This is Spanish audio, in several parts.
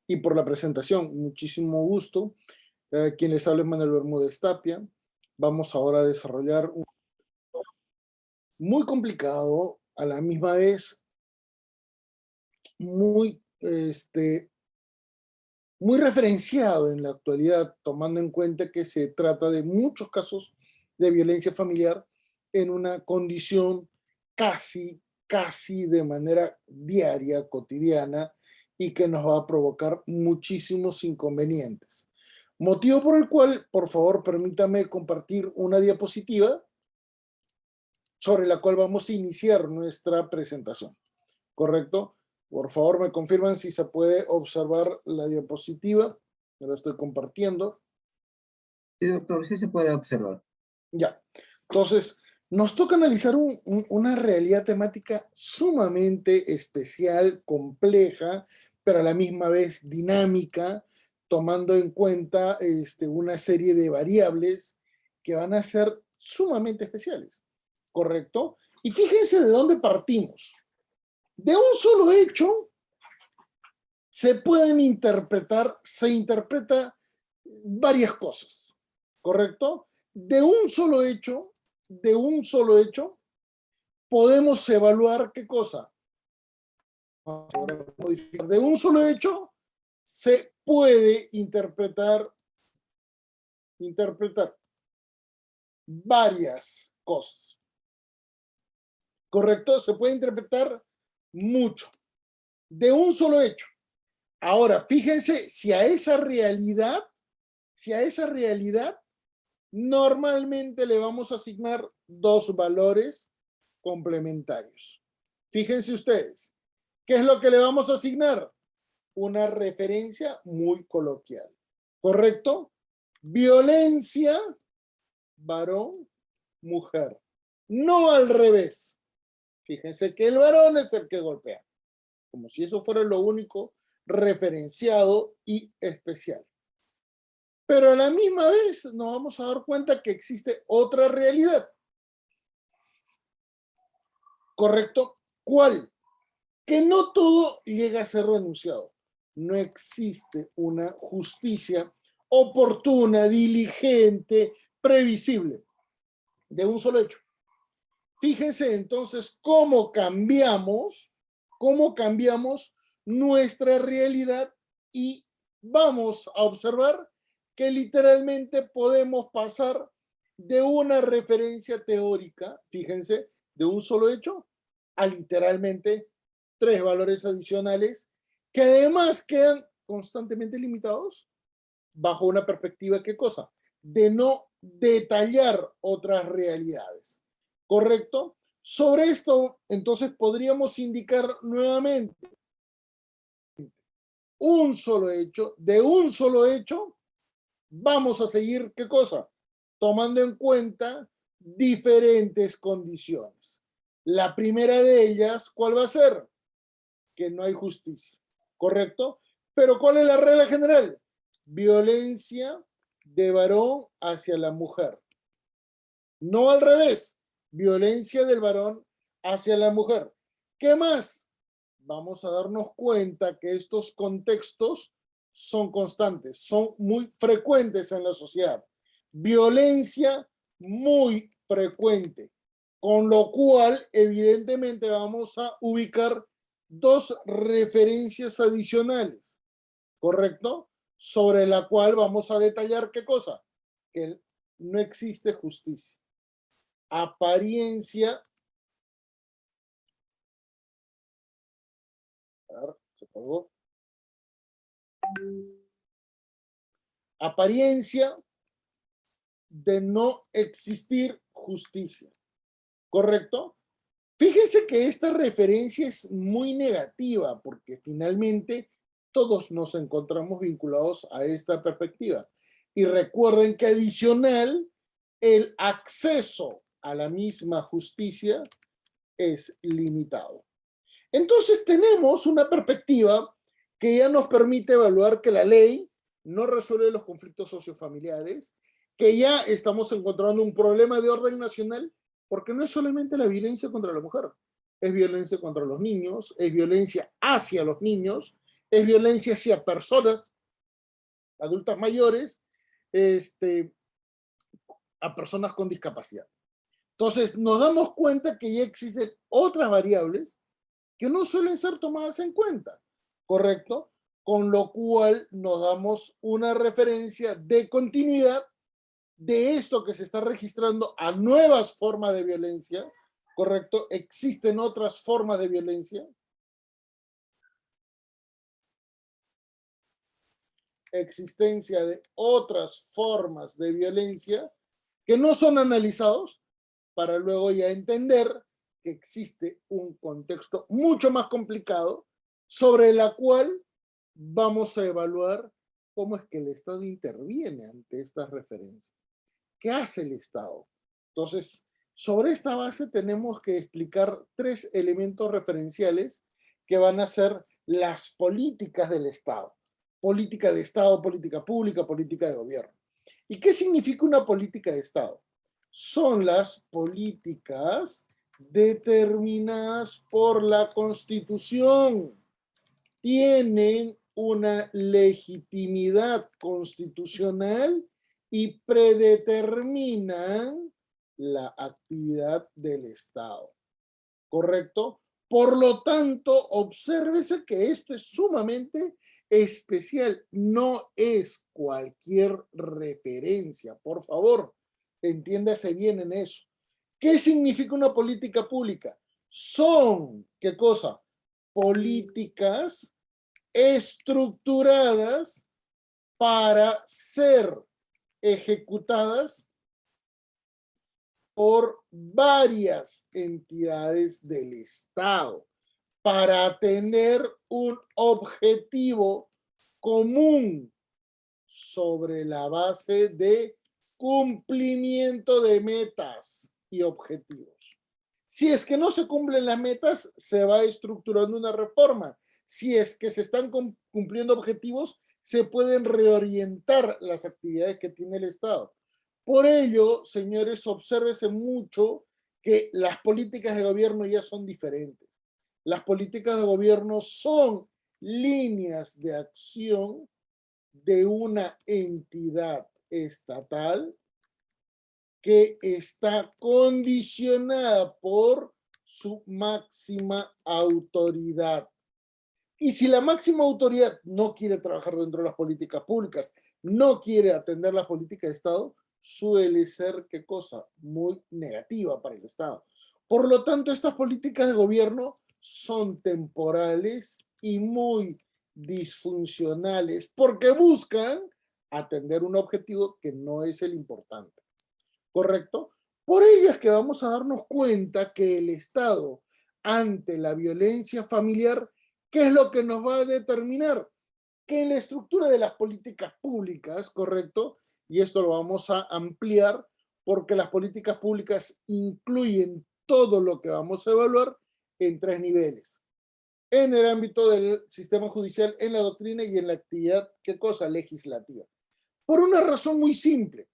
y por la presentación. Muchísimo gusto. Quien les habla es Manuel Bermúdez Tapia. Vamos ahora a desarrollar un muy complicado, a la misma vez muy, muy referenciado en la actualidad, tomando en cuenta que se trata de muchos casos de violencia familiar en una condición casi de manera diaria, cotidiana, y que nos va a provocar muchísimos inconvenientes. Motivo por el cual, por favor, permítame compartir una diapositiva sobre la cual vamos a iniciar nuestra presentación. ¿Correcto? Por favor, me confirman si se puede observar la diapositiva. Me la estoy compartiendo. Sí, doctor, sí se puede observar. Ya. Entonces, nos toca analizar una realidad temática sumamente especial, compleja, pero a la misma vez dinámica, tomando en cuenta una serie de variables que van a ser sumamente especiales. ¿Correcto? Y fíjense de dónde partimos. De un solo hecho se interpreta varias cosas, ¿correcto? De un solo hecho, podemos evaluar qué cosa. De un solo hecho se puede interpretar varias cosas, ¿correcto? Se puede interpretar mucho de un solo hecho. Ahora, fíjense si a esa realidad normalmente le vamos a asignar dos valores complementarios. Fíjense ustedes, ¿qué es lo que le vamos a asignar? Una referencia muy coloquial, ¿correcto? Violencia, varón, mujer. No al revés. Fíjense que el varón es el que golpea, como si eso fuera lo único referenciado y especial. Pero a la misma vez nos vamos a dar cuenta que existe otra realidad. ¿Correcto? ¿Cuál? Que no todo llega a ser denunciado. No existe una justicia oportuna, diligente, previsible, de un solo hecho. Fíjense entonces cómo cambiamos nuestra realidad, y vamos a observar que literalmente podemos pasar de una referencia teórica, fíjense, de un solo hecho, a literalmente tres valores adicionales que además quedan constantemente limitados bajo una perspectiva, ¿qué cosa? De no detallar otras realidades. ¿Correcto? Sobre esto, entonces, podríamos indicar nuevamente un solo hecho, de un solo hecho, vamos a seguir, ¿qué cosa? Tomando en cuenta diferentes condiciones. La primera de ellas, ¿cuál va a ser? Que no hay justicia, ¿correcto? Pero ¿cuál es la regla general? Violencia de varón hacia la mujer. No al revés, violencia del varón hacia la mujer. ¿Qué más? Vamos a darnos cuenta que estos contextos son constantes, son muy frecuentes en la sociedad. Violencia muy frecuente, con lo cual evidentemente vamos a ubicar dos referencias adicionales, ¿correcto? Sobre la cual vamos a detallar ¿qué cosa? Que no existe justicia. Apariencia, se colgó. Apariencia de no existir justicia, ¿correcto? Fíjense que esta referencia es muy negativa porque finalmente todos nos encontramos vinculados a esta perspectiva. Y recuerden que adicional, el acceso a la misma justicia es limitado. Entonces tenemos una perspectiva que ya nos permite evaluar que la ley no resuelve los conflictos sociofamiliares, que ya estamos encontrando un problema de orden nacional, porque no es solamente la violencia contra la mujer, es violencia contra los niños, es violencia hacia los niños, es violencia hacia personas, adultas mayores, a personas con discapacidad. Entonces, nos damos cuenta que ya existen otras variables que no suelen ser tomadas en cuenta, ¿correcto? Con lo cual nos damos una referencia de continuidad de esto que se está registrando a nuevas formas de violencia, ¿correcto? Existen otras formas de violencia. Existencia de otras formas de violencia que no son analizados para luego ya entender que existe un contexto mucho más complicado sobre la cual vamos a evaluar cómo es que el Estado interviene ante estas referencias. ¿Qué hace el Estado? Entonces, sobre esta base tenemos que explicar 3 elementos referenciales que van a ser las políticas del Estado. Política de Estado, política pública, política de gobierno. ¿Y qué significa una política de Estado? Son las políticas determinadas por la Constitución. Tienen una legitimidad constitucional y predeterminan la actividad del Estado. ¿Correcto? Por lo tanto, obsérvese que esto es sumamente especial. No es cualquier referencia. Por favor, entiéndase bien en eso. ¿Qué significa una política pública? Son, ¿qué cosa? Políticas estructuradas para ser ejecutadas por varias entidades del Estado para atender un objetivo común sobre la base de cumplimiento de metas y objetivos. Si es que no se cumplen las metas, se va estructurando una reforma. Si es que se están cumpliendo objetivos, se pueden reorientar las actividades que tiene el Estado. Por ello, señores, obsérvese mucho que las políticas de gobierno ya son diferentes. Las políticas de gobierno son líneas de acción de una entidad estatal que está condicionada por su máxima autoridad. Y si la máxima autoridad no quiere trabajar dentro de las políticas públicas, no quiere atender las políticas de Estado, suele ser, ¿qué cosa? Muy negativa para el Estado. Por lo tanto, estas políticas de gobierno son temporales y muy disfuncionales porque buscan atender un objetivo que no es el importante. ¿Correcto? Por ello es que vamos a darnos cuenta que el Estado, ante la violencia familiar, ¿qué es lo que nos va a determinar? Que en la estructura de las políticas públicas, ¿correcto? Y esto lo vamos a ampliar porque las políticas públicas incluyen todo lo que vamos a evaluar en 3 niveles. En el ámbito del sistema judicial, en la doctrina y en la actividad, ¿qué cosa? Legislativa. Por una razón muy simple.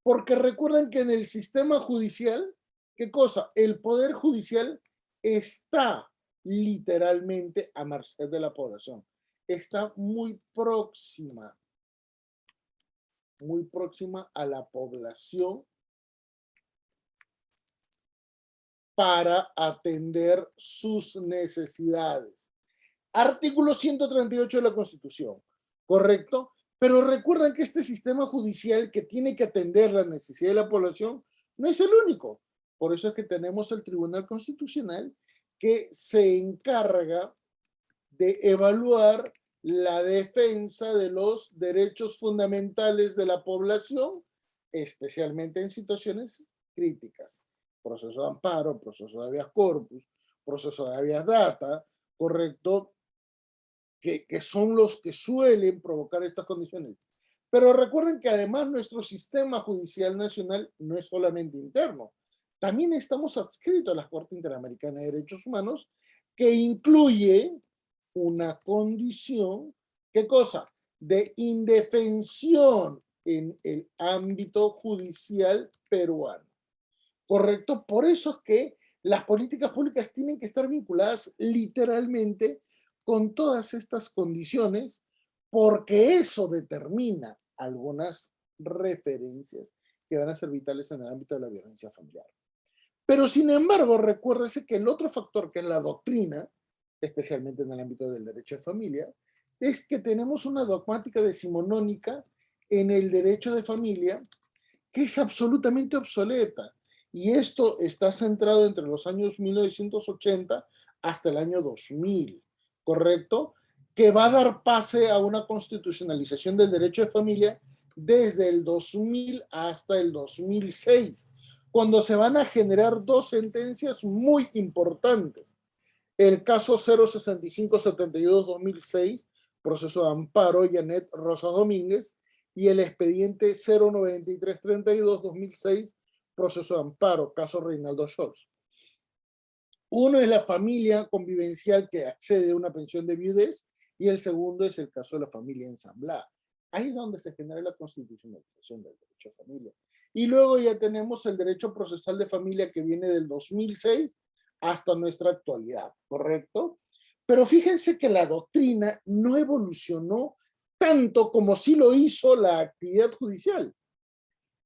Porque recuerden que en el sistema judicial, ¿qué cosa? El poder judicial está literalmente a merced de la población. Está muy próxima a la población para atender sus necesidades. Artículo 138 de la Constitución, ¿correcto? Pero recuerden que este sistema judicial que tiene que atender la necesidad de la población no es el único. Por eso es que tenemos el Tribunal Constitucional que se encarga de evaluar la defensa de los derechos fundamentales de la población, especialmente en situaciones críticas. Proceso de amparo, proceso de habeas corpus, proceso de habeas data, ¿correcto? Que son los que suelen provocar estas condiciones. Pero recuerden que además nuestro sistema judicial nacional no es solamente interno, también estamos adscritos a la Corte Interamericana de Derechos Humanos, que incluye una condición, ¿qué cosa? De indefensión en el ámbito judicial peruano. ¿Correcto? Por eso es que las políticas públicas tienen que estar vinculadas literalmente con todas estas condiciones, porque eso determina algunas referencias que van a ser vitales en el ámbito de la violencia familiar. Pero sin embargo, recuérdese que el otro factor, que es la doctrina, especialmente en el ámbito del derecho de familia, es que tenemos una dogmática decimonónica en el derecho de familia que es absolutamente obsoleta. Y esto está centrado entre los años 1980 hasta el año 2000, ¿correcto? Que va a dar pase a una constitucionalización del derecho de familia desde el 2000 hasta el 2006, cuando se van a generar dos sentencias muy importantes. El caso 06572-2006, proceso de amparo, Janet Rosas Domínguez, y el expediente 09332-2006, proceso de amparo, caso Reinaldo Scholz. Uno es la familia convivencial que accede a una pensión de viudez y el segundo es el caso de la familia ensamblada. Ahí es donde se genera la constitucionalización del derecho a familia. Y luego ya tenemos el derecho procesal de familia que viene del 2006 hasta nuestra actualidad, ¿correcto? Pero fíjense que la doctrina no evolucionó tanto como sí lo hizo la actividad judicial.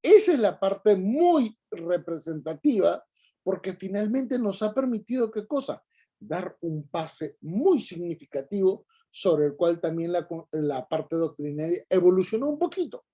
Esa es la parte muy representativa, porque finalmente nos ha permitido, ¿qué cosa? Dar un pase muy significativo sobre el cual también la parte doctrinaria evolucionó un poquito,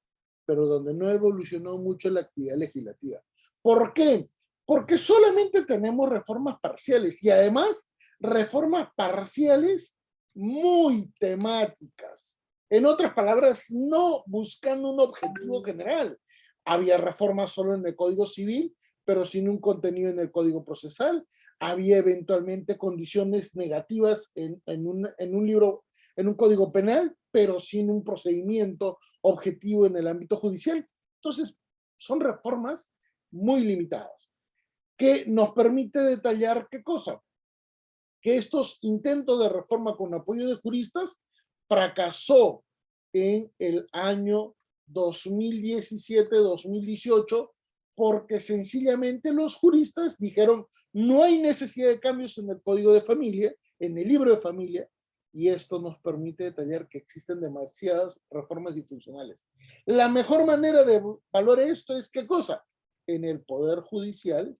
pero donde no evolucionó mucho la actividad legislativa. ¿Por qué? Porque solamente tenemos reformas parciales y además reformas parciales muy temáticas. En otras palabras, no buscando un objetivo general. Había reformas solo en el Código Civil, pero sin un contenido en el Código Procesal. Había eventualmente condiciones negativas en un libro, en un Código Penal, pero sin un procedimiento objetivo en el ámbito judicial. Entonces, son reformas muy limitadas, que nos permite detallar qué cosa, que estos intentos de reforma con apoyo de juristas fracasó en el año 2017-2018 porque sencillamente los juristas dijeron no hay necesidad de cambios en el Código de Familia, en el libro de familia, y esto nos permite detallar que existen demasiadas reformas disfuncionales. La mejor manera de evaluar esto es ¿qué cosa? En el Poder Judicial,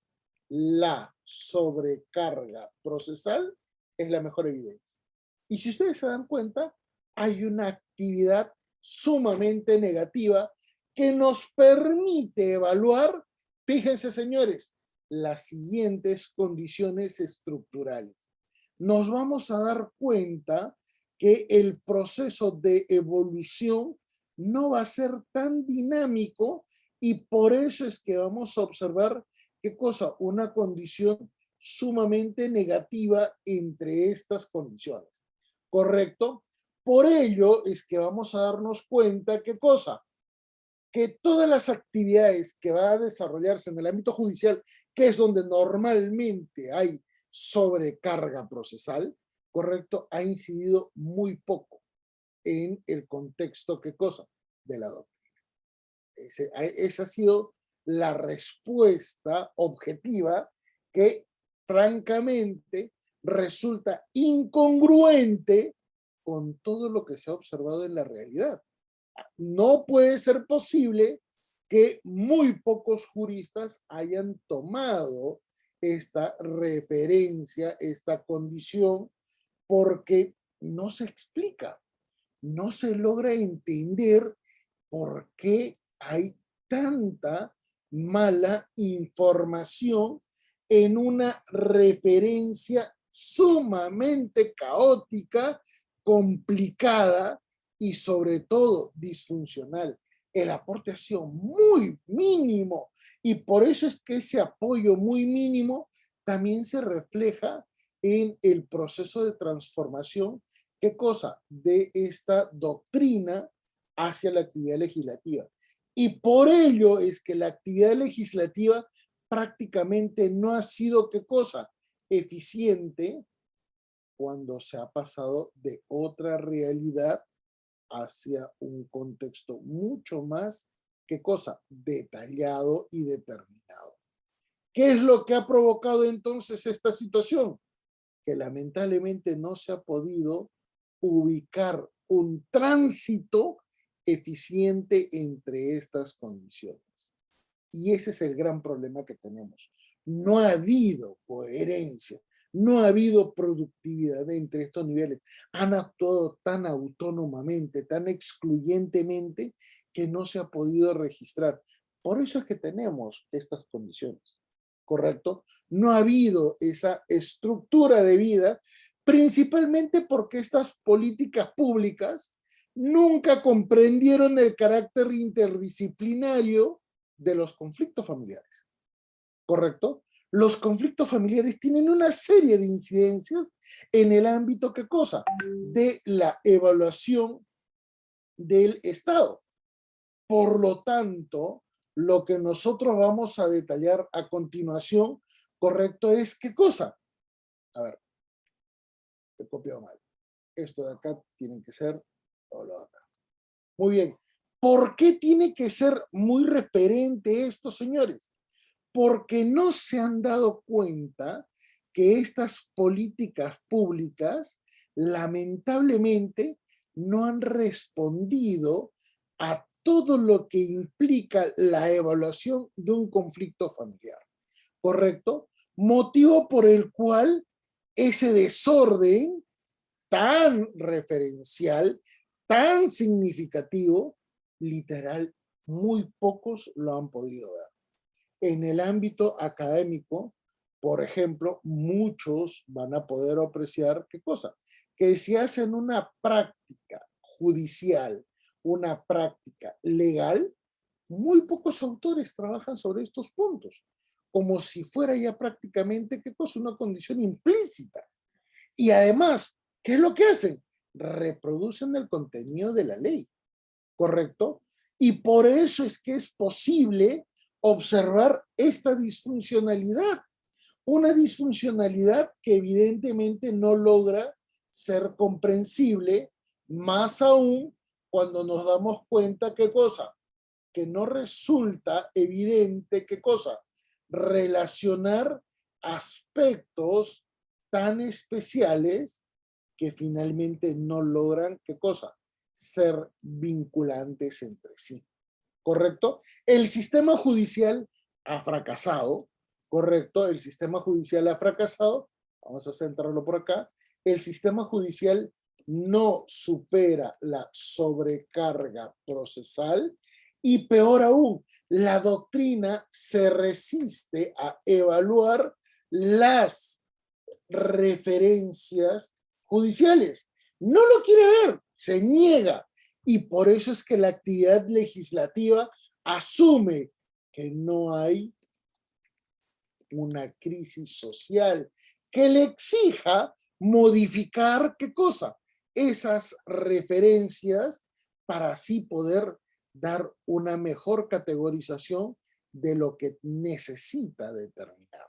la sobrecarga procesal es la mejor evidencia. Y si ustedes se dan cuenta, hay una actividad sumamente negativa que nos permite evaluar, fíjense señores, las siguientes condiciones estructurales. Nos vamos a dar cuenta que el proceso de evolución no va a ser tan dinámico y por eso es que vamos a observar ¿qué cosa? Una condición sumamente negativa entre estas condiciones, ¿correcto? Por ello es que vamos a darnos cuenta, ¿qué cosa? Que todas las actividades que va a desarrollarse en el ámbito judicial, que es donde normalmente hay sobrecarga procesal, ¿correcto? Ha incidido muy poco en el contexto, ¿qué cosa? De la doctrina. Esa ha sido la respuesta objetiva que francamente resulta incongruente con todo lo que se ha observado en la realidad. No puede ser posible que muy pocos juristas hayan tomado esta referencia, esta condición, porque no se explica, no se logra entender por qué hay tanta mala información en una referencia sumamente caótica, complicada y sobre todo disfuncional. El aporte ha sido muy mínimo y por eso es que ese apoyo muy mínimo también se refleja en el proceso de transformación, ¿qué cosa? De esta doctrina hacia la actividad legislativa. Y por ello es que la actividad legislativa prácticamente no ha sido, ¿qué cosa? Eficiente cuando se ha pasado de otra realidad hacia un contexto mucho más, ¿qué cosa? Detallado y determinado. ¿Qué es lo que ha provocado entonces esta situación? Que lamentablemente no se ha podido ubicar un tránsito eficiente entre estas condiciones. Y ese es el gran problema que tenemos. No ha habido coherencia, no ha habido productividad entre estos niveles. Han actuado tan autónomamente, tan excluyentemente, que no se ha podido registrar. Por eso es que tenemos estas condiciones, ¿correcto? No ha habido esa estructura de vida, principalmente porque estas políticas públicas nunca comprendieron el carácter interdisciplinario de los conflictos familiares, ¿correcto? Los conflictos familiares tienen una serie de incidencias en el ámbito, ¿qué cosa? De la evaluación del Estado. Por lo tanto, lo que nosotros vamos a detallar a continuación, ¿correcto? Es ¿qué cosa? A ver, he copiado mal. Esto de acá tiene que ser todo lo de acá. Muy bien. ¿Por qué tiene que ser muy referente esto, señores? Porque no se han dado cuenta que estas políticas públicas lamentablemente no han respondido a todo lo que implica la evaluación de un conflicto familiar, ¿correcto? Motivo por el cual ese desorden tan referencial, tan significativo, literal, muy pocos lo han podido ver. En el ámbito académico, por ejemplo, muchos van a poder apreciar ¿qué cosa? Que si hacen una práctica judicial, una práctica legal, muy pocos autores trabajan sobre estos puntos, como si fuera ya prácticamente ¿qué cosa? Una condición implícita. Y además, ¿qué es lo que hacen? Reproducen el contenido de la ley, ¿correcto? Y por eso es que es posible observar esta disfuncionalidad. Una disfuncionalidad que evidentemente no logra ser comprensible, más aún cuando nos damos cuenta, ¿qué cosa? Que no resulta evidente, ¿qué cosa? Relacionar aspectos tan especiales que finalmente no logran, ¿qué cosa? Ser vinculantes entre sí, ¿correcto? El sistema judicial ha fracasado, ¿correcto? El sistema judicial ha fracasado, vamos a centrarlo por acá, el sistema judicial no supera la sobrecarga procesal y peor aún, la doctrina se resiste a evaluar las referencias judiciales. No lo quiere ver, se niega. Y por eso es que la actividad legislativa asume que no hay una crisis social que le exija modificar, ¿qué cosa? Esas referencias para así poder dar una mejor categorización de lo que necesita determinar.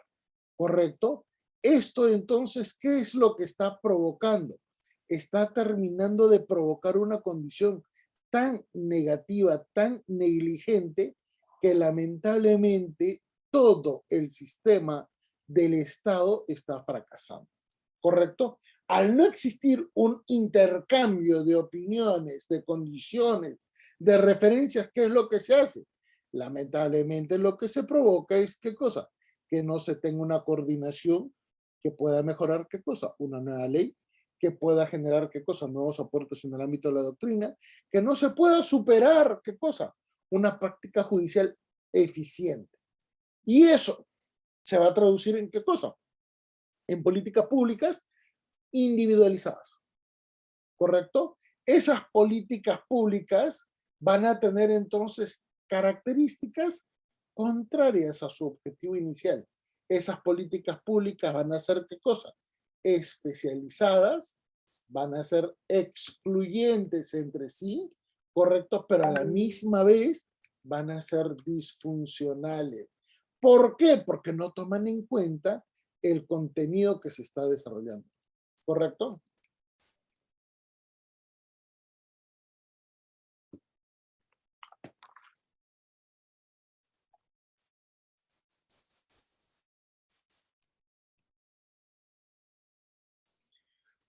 ¿Correcto? Esto entonces, ¿qué es lo que está provocando? Está terminando de provocar una condición tan negativa, tan negligente, que lamentablemente todo el sistema del Estado está fracasando. ¿Correcto? Al no existir un intercambio de opiniones, de condiciones, de referencias, ¿qué es lo que se hace? Lamentablemente lo que se provoca es ¿qué cosa? Que no se tenga una coordinación que pueda mejorar ¿qué cosa? Una nueva ley, que pueda generar ¿qué cosa? Nuevos aportes en el ámbito de la doctrina, que no se pueda superar ¿qué cosa? Una práctica judicial eficiente. Y eso se va a traducir en ¿qué cosa? En políticas públicas individualizadas, ¿correcto? Esas políticas públicas van a tener entonces características contrarias a su objetivo inicial. Esas políticas públicas van a ser ¿qué cosa? Especializadas, van a ser excluyentes entre sí, ¿correcto? Pero a la misma vez van a ser disfuncionales. ¿Por qué? Porque no toman en cuenta el contenido que se está desarrollando, ¿correcto?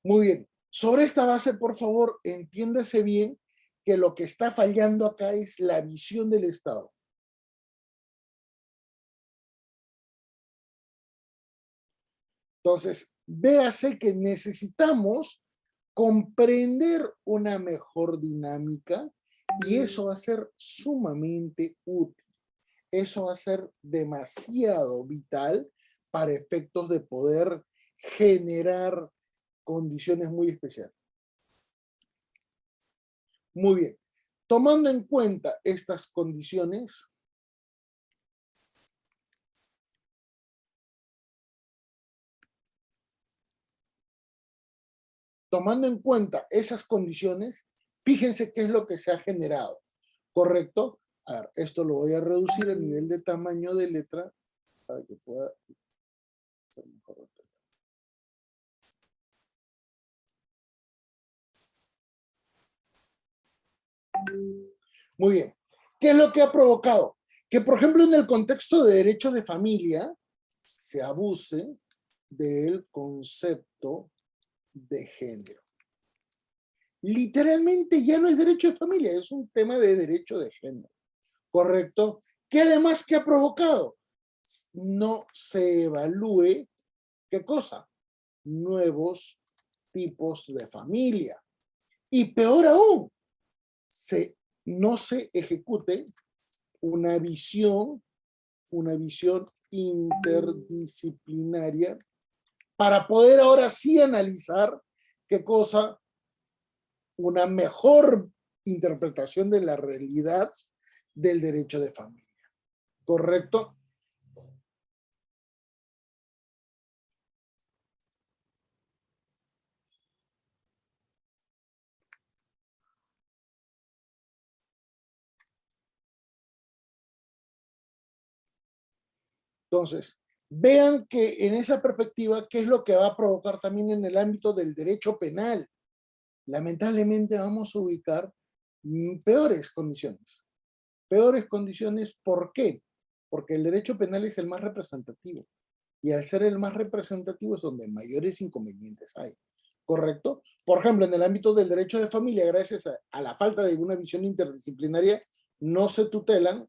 Muy bien. Sobre esta base, por favor, entiéndase bien que lo que está fallando acá es la visión del Estado. Entonces, véase que necesitamos comprender una mejor dinámica y eso va a ser sumamente útil. Eso va a ser demasiado vital para efectos de poder generar condiciones muy especiales. Muy bien. Tomando en cuenta estas condiciones, fíjense qué es lo que se ha generado, ¿correcto? A ver, esto lo voy a reducir a nivel de tamaño de letra para que pueda ser mejor. Muy bien. ¿Qué es lo que ha provocado? Que, por ejemplo, en el contexto de derecho de familia, se abuse del concepto de género. Literalmente ya no es derecho de familia, es un tema de derecho de género. ¿Correcto? ¿Qué además que ha provocado? No se evalúe, ¿qué cosa? Nuevos tipos de familia. Y peor aún, no se ejecute una visión interdisciplinaria para poder ahora sí analizar qué cosa, una mejor interpretación de la realidad del derecho de familia. ¿Correcto? Entonces, vean que en esa perspectiva, ¿qué es lo que va a provocar también en el ámbito del derecho penal? Lamentablemente vamos a ubicar peores condiciones. Peores condiciones, ¿por qué? Porque el derecho penal es el más representativo. Y al ser el más representativo es donde mayores inconvenientes hay. ¿Correcto? Por ejemplo, en el ámbito del derecho de familia, gracias a la falta de una visión interdisciplinaria, no se tutelan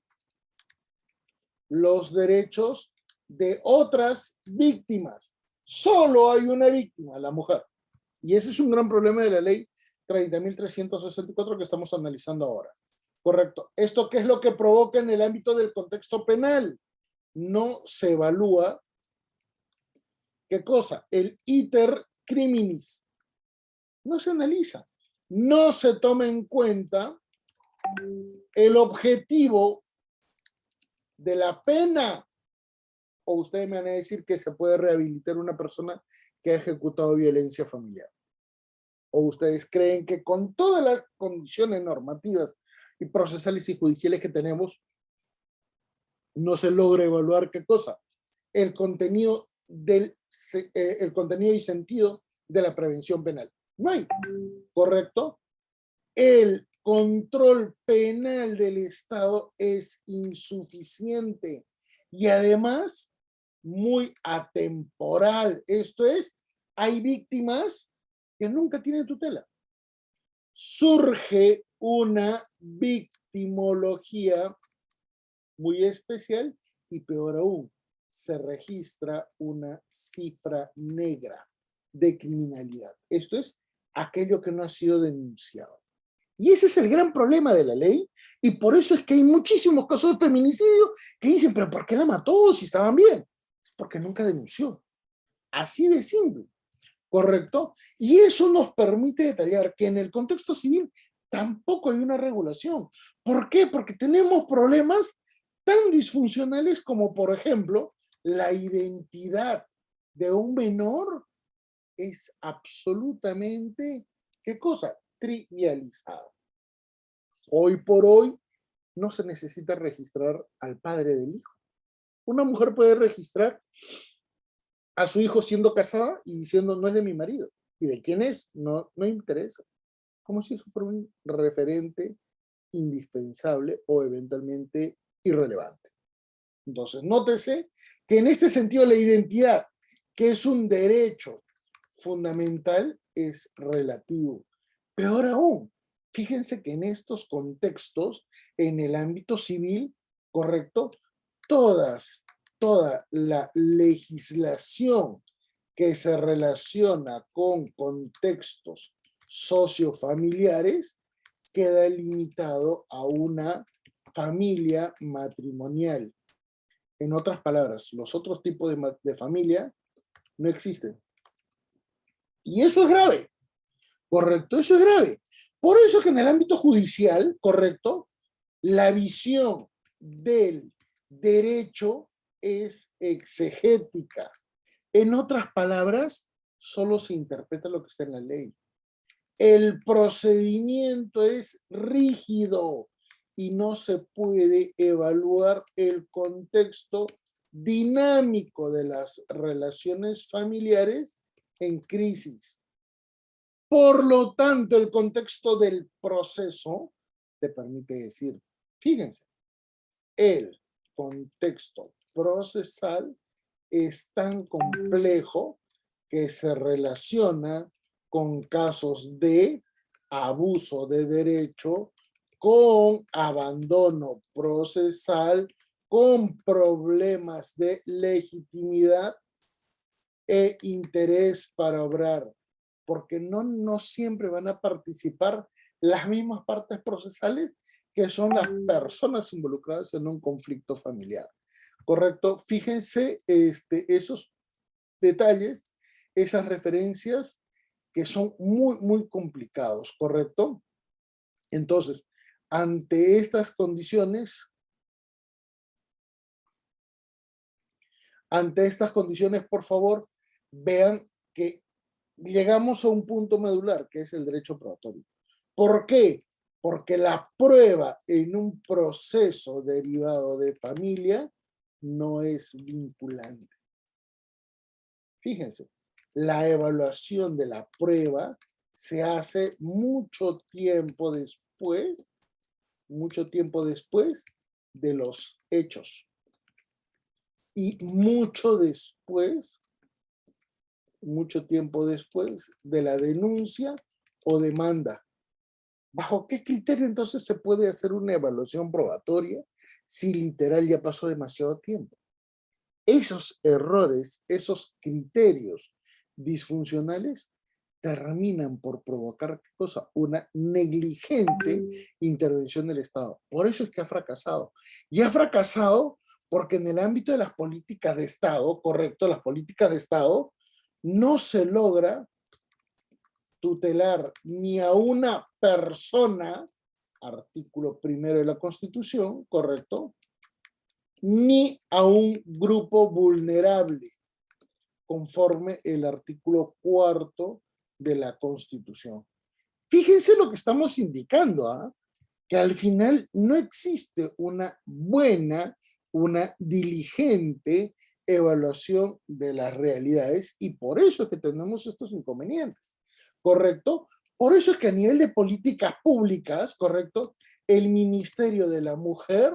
los derechos de otras víctimas. Solo hay una víctima, la mujer. Y ese es un gran problema de la ley 30.364 que estamos analizando ahora. Correcto. ¿Esto qué es lo que provoca en el ámbito del contexto penal? No se evalúa, ¿qué cosa? El iter criminis. No se analiza. No se toma en cuenta el objetivo de la pena. O ustedes me van a decir que se puede rehabilitar una persona que ha ejecutado violencia familiar. ¿O ustedes creen que con todas las condiciones normativas y procesales y judiciales que tenemos, no se logra evaluar qué cosa? El contenido y sentido de la prevención penal. No hay, ¿correcto? El control penal del Estado es insuficiente y además muy atemporal. Esto es, hay víctimas que nunca tienen tutela. Surge una victimología muy especial y peor aún, se registra una cifra negra de criminalidad. Esto es aquello que no ha sido denunciado. Y ese es el gran problema de la ley, y por eso es que hay muchísimos casos de feminicidio que dicen, pero ¿por qué la mató si estaban bien? Es porque nunca denunció. Así de simple. ¿Correcto? Y eso nos permite detallar que en el contexto civil tampoco hay una regulación. ¿Por qué? Porque tenemos problemas tan disfuncionales como, por ejemplo, la identidad de un menor es absolutamente, ¿qué cosa? Trivializada. Hoy por hoy no se necesita registrar al padre del hijo. Una mujer puede registrar a su hijo siendo casada y diciendo no es de mi marido. ¿Y de quién es? No interesa. Como si eso fuera un referente indispensable o eventualmente irrelevante. Entonces, nótese que en este sentido la identidad, que es un derecho fundamental, es relativo. Peor aún, fíjense que en estos contextos, en el ámbito civil, ¿correcto? Toda la legislación que se relaciona con contextos sociofamiliares queda limitado a una familia matrimonial. En otras palabras, los otros tipos de familia no existen. Y eso es grave, ¿correcto? Eso es grave. Por eso es que en el ámbito judicial, ¿correcto? La visión del derecho es exegética. En otras palabras, solo se interpreta lo que está en la ley. El procedimiento es rígido y no se puede evaluar el contexto dinámico de las relaciones familiares en crisis. Por lo tanto, el contexto del proceso te permite decir, fíjense, el contexto procesal es tan complejo que se relaciona con casos de abuso de derecho, con abandono procesal, con problemas de legitimidad e interés para obrar, porque no siempre van a participar las mismas partes procesales que son las personas involucradas en un conflicto familiar. ¿Correcto? Fíjense esos detalles, esas referencias que son muy complicados, ¿correcto? Entonces, ante estas condiciones, por favor, vean que llegamos a un punto medular, que es el derecho probatorio. ¿Por qué? Porque la prueba en un proceso derivado de familia no es vinculante. Fíjense, la evaluación de la prueba se hace mucho tiempo después de los hechos. Y mucho tiempo después de la denuncia o demanda. ¿Bajo qué criterio entonces se puede hacer una evaluación probatoria si literal ya pasó demasiado tiempo? Esos errores, esos criterios disfuncionales terminan por provocar, ¿qué cosa? Una negligente intervención del Estado. Por eso es que ha fracasado. Y ha fracasado porque en el ámbito de las políticas de Estado, correcto, las políticas de Estado, no se logra tutelar ni a una persona, artículo 1 de la Constitución, correcto, ni a un grupo vulnerable, conforme el artículo 4 de la Constitución. Fíjense lo que estamos indicando, ¿eh? Que al final no existe una buena, una diligente evaluación de las realidades y por eso es que tenemos estos inconvenientes, ¿correcto? Por eso es que a nivel de políticas públicas, ¿correcto? El Ministerio de la Mujer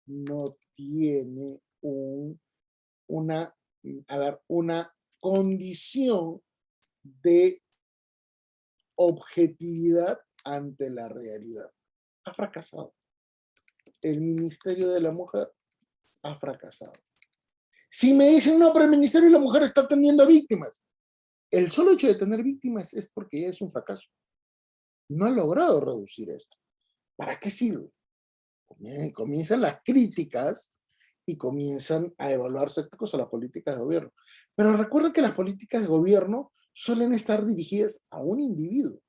no tiene una condición de objetividad ante la realidad. Ha fracasado. El Ministerio de la Mujer ha fracasado. Si me dicen, no, pero el Ministerio de la Mujer está atendiendo a víctimas, el solo hecho de tener víctimas es porque ya es un fracaso. No ha logrado reducir esto. ¿Para qué sirve? Comienzan las críticas y comienzan a evaluarse qué cosa las políticas de gobierno. Pero recuerden que las políticas de gobierno suelen estar dirigidas a un individuo,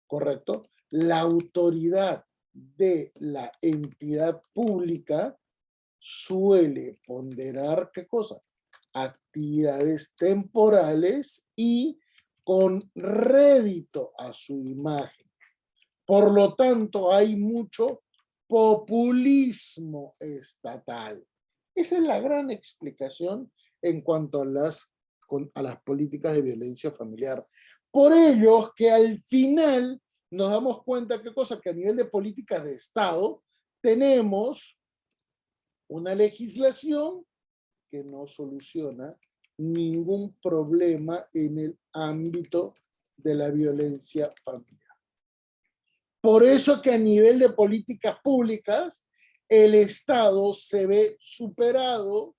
¿correcto? La autoridad de la entidad pública suele ponderar ¿qué cosa? Actividades temporales y con rédito a su imagen. Por lo tanto, hay mucho populismo estatal. Esa es la gran explicación en cuanto a las políticas de violencia familiar. Por ello, que al final nos damos cuenta ¿qué cosa? Que a nivel de políticas de Estado tenemos una legislación que no soluciona ningún problema en el ámbito de la violencia familiar. Por eso que a nivel de políticas públicas, el Estado se ve superado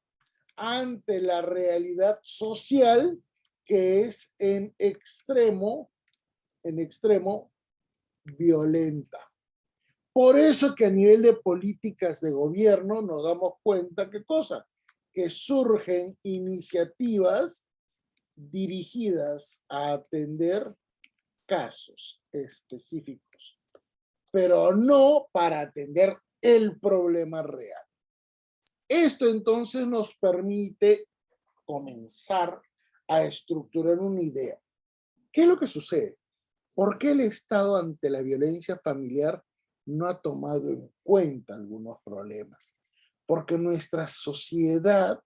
ante la realidad social que es en extremo violenta. Por eso que a nivel de políticas de gobierno nos damos cuenta, ¿qué cosa? Que surgen iniciativas dirigidas a atender casos específicos, pero no para atender el problema real. Esto entonces nos permite comenzar a estructurar una idea. ¿Qué es lo que sucede? ¿Por qué el Estado ante la violencia familiar no ha tomado en cuenta algunos problemas? Porque nuestra sociedad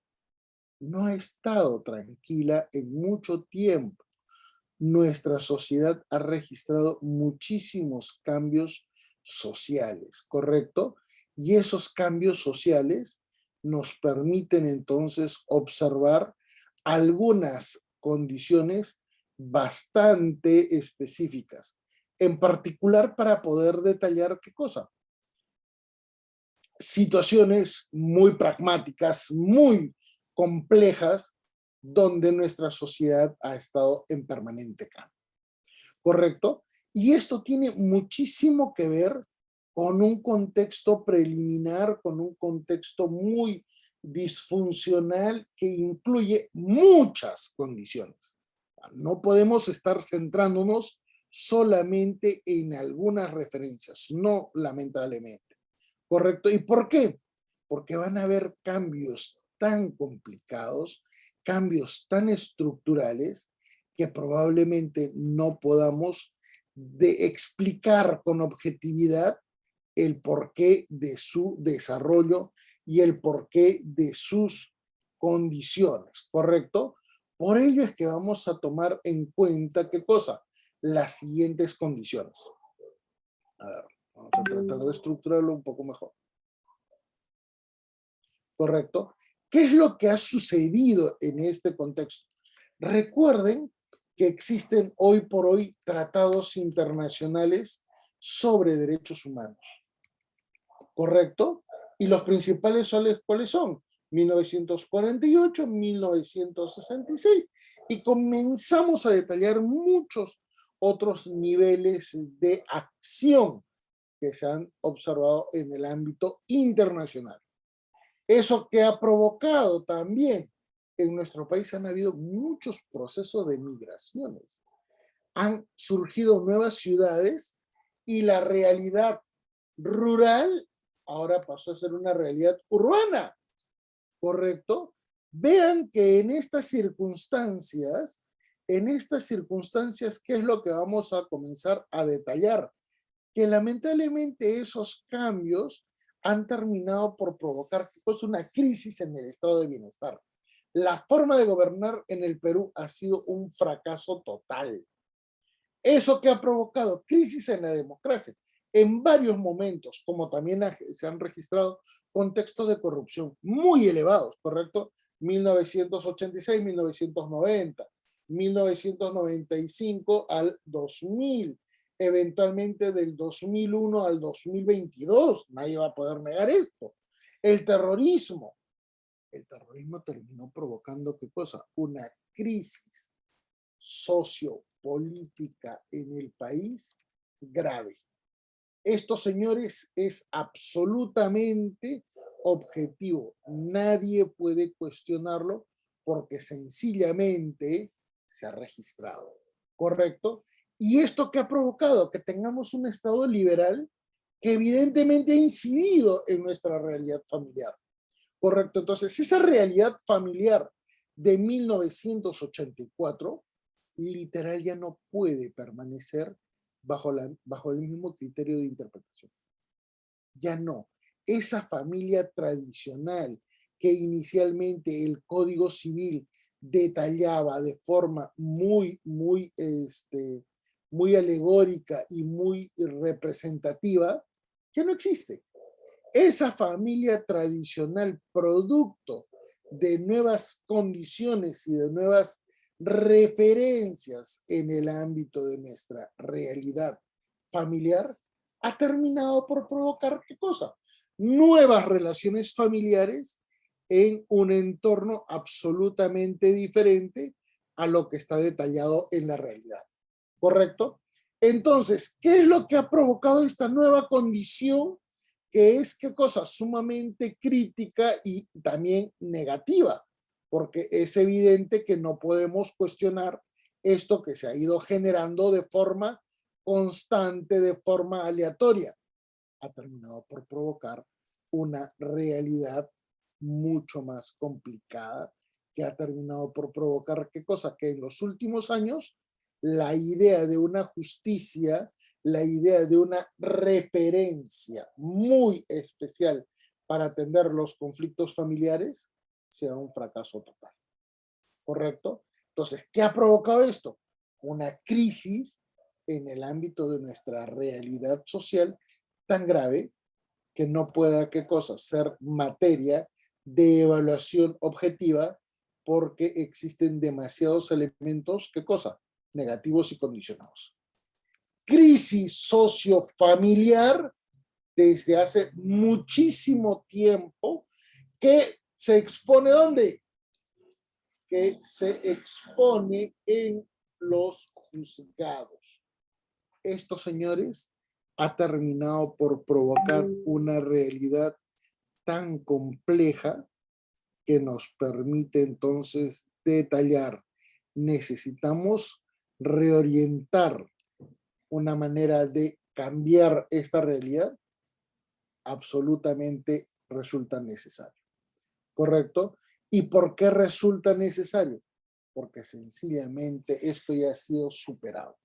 no ha estado tranquila en mucho tiempo. Nuestra sociedad ha registrado muchísimos cambios sociales, ¿correcto? Y esos cambios sociales nos permiten entonces observar algunas condiciones bastante específicas, en particular para poder detallar qué cosa. Situaciones muy pragmáticas, muy complejas, donde nuestra sociedad ha estado en permanente cambio. ¿Correcto? Y esto tiene muchísimo que ver con un contexto preliminar, con un contexto muy disfuncional que incluye muchas condiciones. No podemos estar centrándonos solamente en algunas referencias, no, lamentablemente. ¿Correcto? ¿Y por qué? Porque van a haber cambios tan complicados, cambios tan estructurales, que probablemente no podamos explicar con objetividad el porqué de su desarrollo y el porqué de sus condiciones, ¿correcto? Por ello es que vamos a tomar en cuenta, ¿qué cosa? Las siguientes condiciones. A ver, vamos a tratar de estructurarlo un poco mejor. ¿Correcto? ¿Qué es lo que ha sucedido en este contexto? Recuerden que existen hoy por hoy tratados internacionales sobre derechos humanos, ¿correcto? Y los principales ¿cuáles son? 1948, 1966. Y comenzamos a detallar muchos otros niveles de acción que se han observado en el ámbito internacional. Eso que ha provocado también en nuestro país han habido muchos procesos de migraciones. Han surgido nuevas ciudades y la realidad rural ahora pasó a ser una realidad urbana, ¿correcto? Vean que en estas circunstancias, ¿qué es lo que vamos a comenzar a detallar? Que lamentablemente esos cambios han terminado por provocar una crisis en el estado de bienestar. La forma de gobernar en el Perú ha sido un fracaso total. Eso que ha provocado crisis en la democracia en varios momentos, como también se han registrado contextos de corrupción muy elevados, ¿correcto? 1986, 1990, 1995 al 2000, eventualmente del 2001 al 2022, nadie va a poder negar esto. El terrorismo terminó provocando, ¿qué cosa? Una crisis sociopolítica en el país grave. Esto, señores, es absolutamente objetivo. Nadie puede cuestionarlo porque sencillamente se ha registrado. ¿Correcto? ¿Y esto qué ha provocado? Que tengamos un Estado liberal que evidentemente ha incidido en nuestra realidad familiar. ¿Correcto? Entonces, esa realidad familiar de 1984 literal ya no puede permanecer bajo el mismo criterio de interpretación. Ya no. Esa familia tradicional que inicialmente el Código Civil detallaba de forma muy alegórica y muy representativa, ya no existe. Esa familia tradicional, producto de nuevas condiciones y de nuevas referencias en el ámbito de nuestra realidad familiar, ha terminado por provocar ¿qué cosa? Nuevas relaciones familiares en un entorno absolutamente diferente a lo que está detallado en la realidad. ¿Correcto? Entonces, ¿qué es lo que ha provocado esta nueva condición? Que es, ¿qué cosa? Sumamente crítica y también negativa, porque es evidente que no podemos cuestionar esto que se ha ido generando de forma constante, de forma aleatoria. Ha terminado por provocar una realidad mucho más complicada, que ha terminado por provocar qué cosa, que en los últimos años la idea de una justicia, la idea de una referencia muy especial para atender los conflictos familiares sea un fracaso total. ¿Correcto? Entonces, ¿qué ha provocado esto? Una crisis en el ámbito de nuestra realidad social tan grave que no pueda, ¿qué cosa?, ser materia de evaluación objetiva porque existen demasiados elementos, ¿qué cosa?, negativos y condicionados. Crisis sociofamiliar desde hace muchísimo tiempo que se expone ¿dónde? Que se expone en los juzgados. Esto, señores, ha terminado por provocar una realidad tan compleja que nos permite entonces detallar. Necesitamos reorientar una manera de cambiar esta realidad. Absolutamente resulta necesario. ¿Correcto? ¿Y por qué resulta necesario? Porque sencillamente esto ya ha sido superado.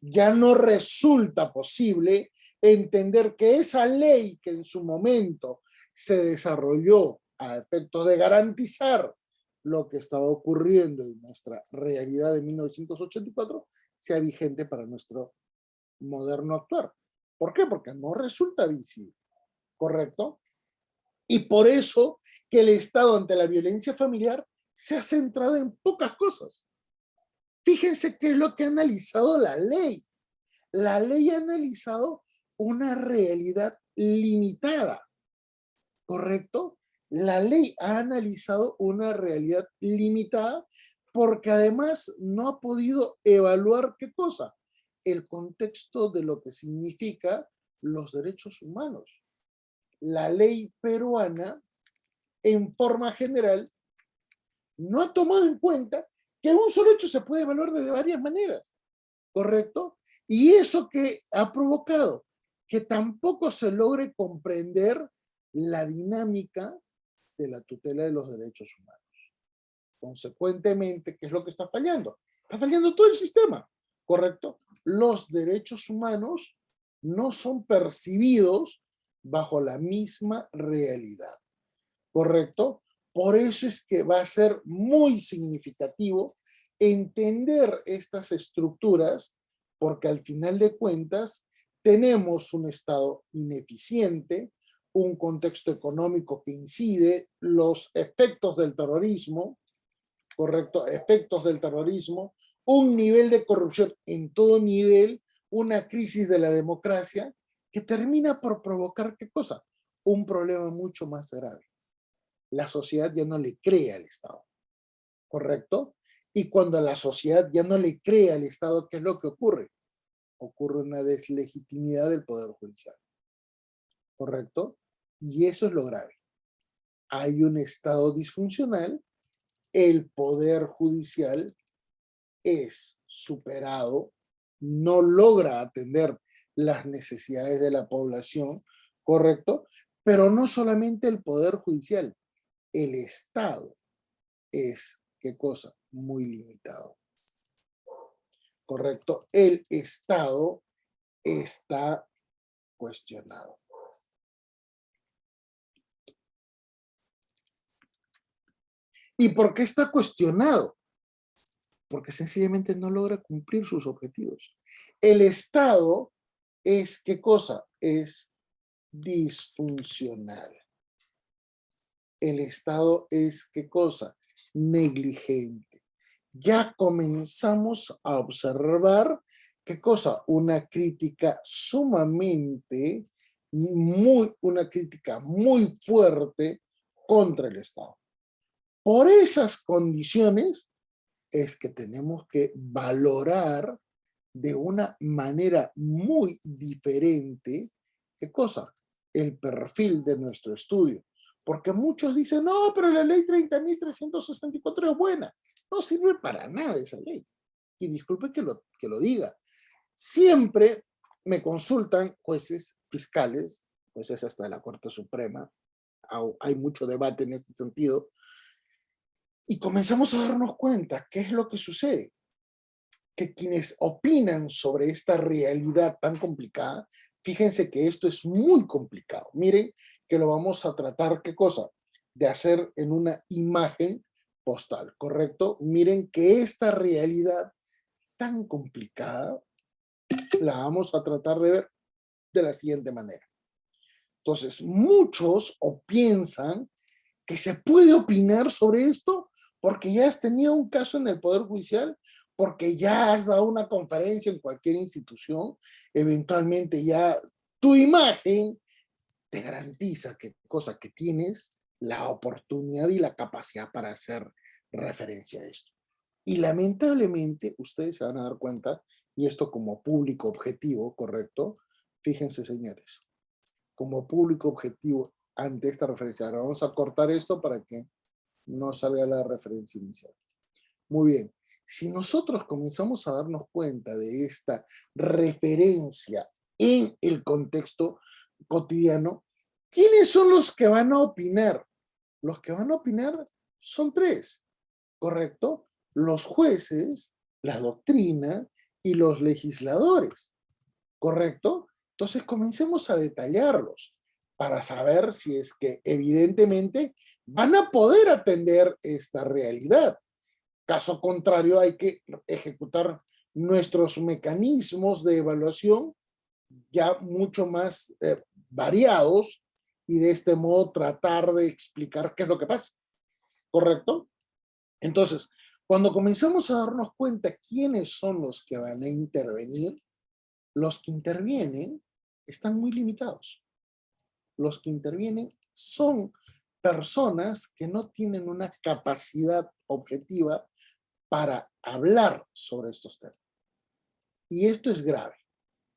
Ya no resulta posible entender que esa ley que en su momento se desarrolló a efectos de garantizar lo que estaba ocurriendo en nuestra realidad de 1984 sea vigente para nuestro moderno actuar. ¿Por qué? Porque no resulta visible, ¿correcto? Y por eso que el Estado ante la violencia familiar se ha centrado en pocas cosas. Fíjense qué es lo que ha analizado la ley. La ley ha analizado una realidad limitada, ¿correcto? La ley ha analizado una realidad limitada porque además no ha podido evaluar ¿qué cosa? El contexto de lo que significa los derechos humanos. La ley peruana, en forma general, no ha tomado en cuenta que un solo hecho se puede evaluar de varias maneras, ¿correcto? Y eso que ha provocado que tampoco se logre comprender la dinámica de la tutela de los derechos humanos. Consecuentemente, ¿qué es lo que está fallando? Está fallando todo el sistema, ¿correcto? Los derechos humanos no son percibidos bajo la misma realidad, ¿correcto? Por eso es que va a ser muy significativo entender estas estructuras, porque al final de cuentas tenemos un Estado ineficiente, un contexto económico que incide, los efectos del terrorismo, ¿correcto? Efectos del terrorismo, un nivel de corrupción en todo nivel, una crisis de la democracia que termina por provocar, ¿qué cosa? Un problema mucho más grave. La sociedad ya no le cree al Estado, ¿correcto? Y cuando la sociedad ya no le cree al Estado, ¿qué es lo que ocurre? Ocurre una deslegitimidad del Poder Judicial, ¿correcto? Y eso es lo grave. Hay un Estado disfuncional, el Poder Judicial es superado, no logra atender las necesidades de la población, ¿correcto? Pero no solamente el Poder Judicial, el Estado es, ¿qué cosa? Muy limitado, ¿correcto? El Estado está cuestionado. ¿Y por qué está cuestionado? Porque sencillamente no logra cumplir sus objetivos. El Estado es, ¿qué cosa? Es disfuncional. El Estado es, ¿qué cosa? Negligente. ya comenzamos a observar, ¿qué cosa? Una crítica sumamente, una crítica muy fuerte contra el Estado. Por esas condiciones es que tenemos que valorar de una manera muy diferente, ¿qué cosa? El perfil de nuestro estudio. Porque muchos dicen, no, pero la ley 30.364 es buena. No sirve para nada esa ley. Y disculpe que lo diga. Siempre me consultan jueces, fiscales, jueces hasta de la Corte Suprema. Hay mucho debate en este sentido. Y comenzamos a darnos cuenta qué es lo que sucede. Que quienes opinan sobre esta realidad tan complicada, fíjense que esto es muy complicado. Miren que lo vamos a tratar, ¿qué cosa? De hacer en una imagen postal, ¿correcto? Miren que esta realidad tan complicada la vamos a tratar de ver de la siguiente manera. Entonces, muchos piensan que se puede opinar sobre esto porque ya has tenido un caso en el Poder Judicial, porque ya has dado una conferencia en cualquier institución, eventualmente ya tu imagen te garantiza que cosa que tienes la oportunidad y la capacidad para hacer referencia a esto. Y lamentablemente ustedes se van a dar cuenta, y esto como público objetivo, ¿correcto? Fíjense, señores, como público objetivo ante esta referencia. Ahora vamos a cortar esto para que no salga la referencia inicial. Muy bien. Si nosotros comenzamos a darnos cuenta de esta referencia en el contexto cotidiano, ¿quiénes son los que van a opinar? Los que van a opinar son tres, ¿correcto? Los jueces, la doctrina y los legisladores, ¿correcto? Entonces comencemos a detallarlos para saber si es que evidentemente van a poder atender esta realidad. Caso contrario, hay que ejecutar nuestros mecanismos de evaluación ya mucho más variados y de este modo tratar de explicar qué es lo que pasa, ¿correcto? Entonces, cuando comenzamos a darnos cuenta quiénes son los que van a intervenir, los que intervienen están muy limitados. Los que intervienen son personas que no tienen una capacidad objetiva para hablar sobre estos temas. Y esto es grave,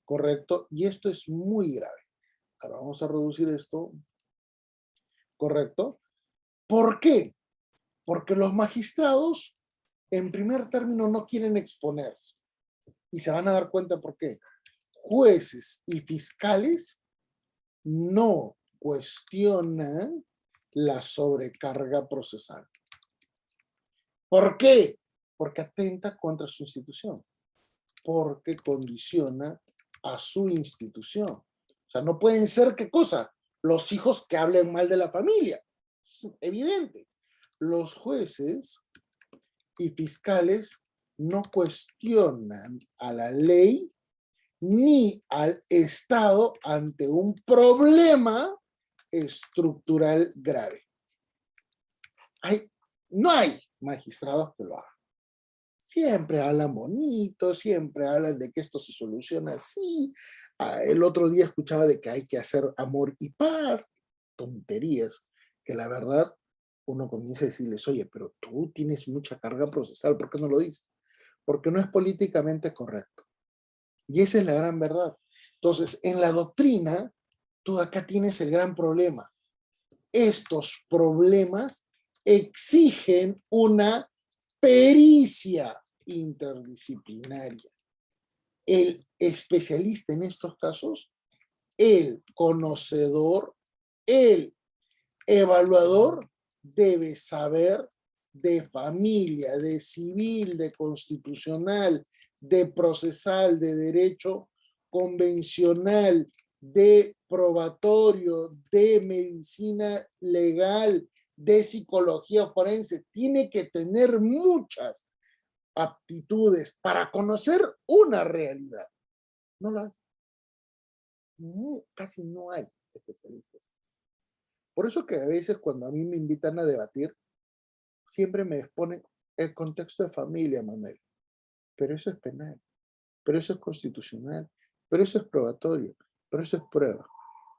¿correcto? Y esto es muy grave. Ahora vamos a reducir esto, ¿correcto? ¿Por qué? Porque los magistrados, en primer término, no quieren exponerse. Y se van a dar cuenta por qué. Jueces y fiscales no cuestionan la sobrecarga procesal. ¿Por qué? Porque atenta contra su institución, porque condiciona a su institución. O sea, no pueden ser, ¿qué cosa? Los hijos que hablen mal de la familia. Es evidente. Los jueces y fiscales no cuestionan a la ley ni al Estado ante un problema estructural grave. No hay magistrados que lo hagan. Siempre hablan bonito, siempre hablan de que esto se soluciona así. El otro día escuchaba de que hay que hacer amor y paz. Tonterías, que la verdad uno comienza a decirles, oye, pero tú tienes mucha carga procesal, ¿por qué no lo dices? Porque no es políticamente correcto. Y esa es la gran verdad. Entonces, en la doctrina, tú acá tienes el gran problema. Estos problemas exigen una pericia interdisciplinaria. El especialista en estos casos, el conocedor, el evaluador debe saber de familia, de civil, de constitucional, de procesal, de derecho convencional, de probatorio, de medicina legal, de psicología forense. Tiene que tener muchas aptitudes para conocer una realidad. No la hay. No, casi no hay especialistas. Por eso que a veces cuando a mí me invitan a debatir, siempre me exponen el contexto de familia, Manuel. Pero eso es penal, pero eso es constitucional, pero eso es probatorio, pero eso es prueba.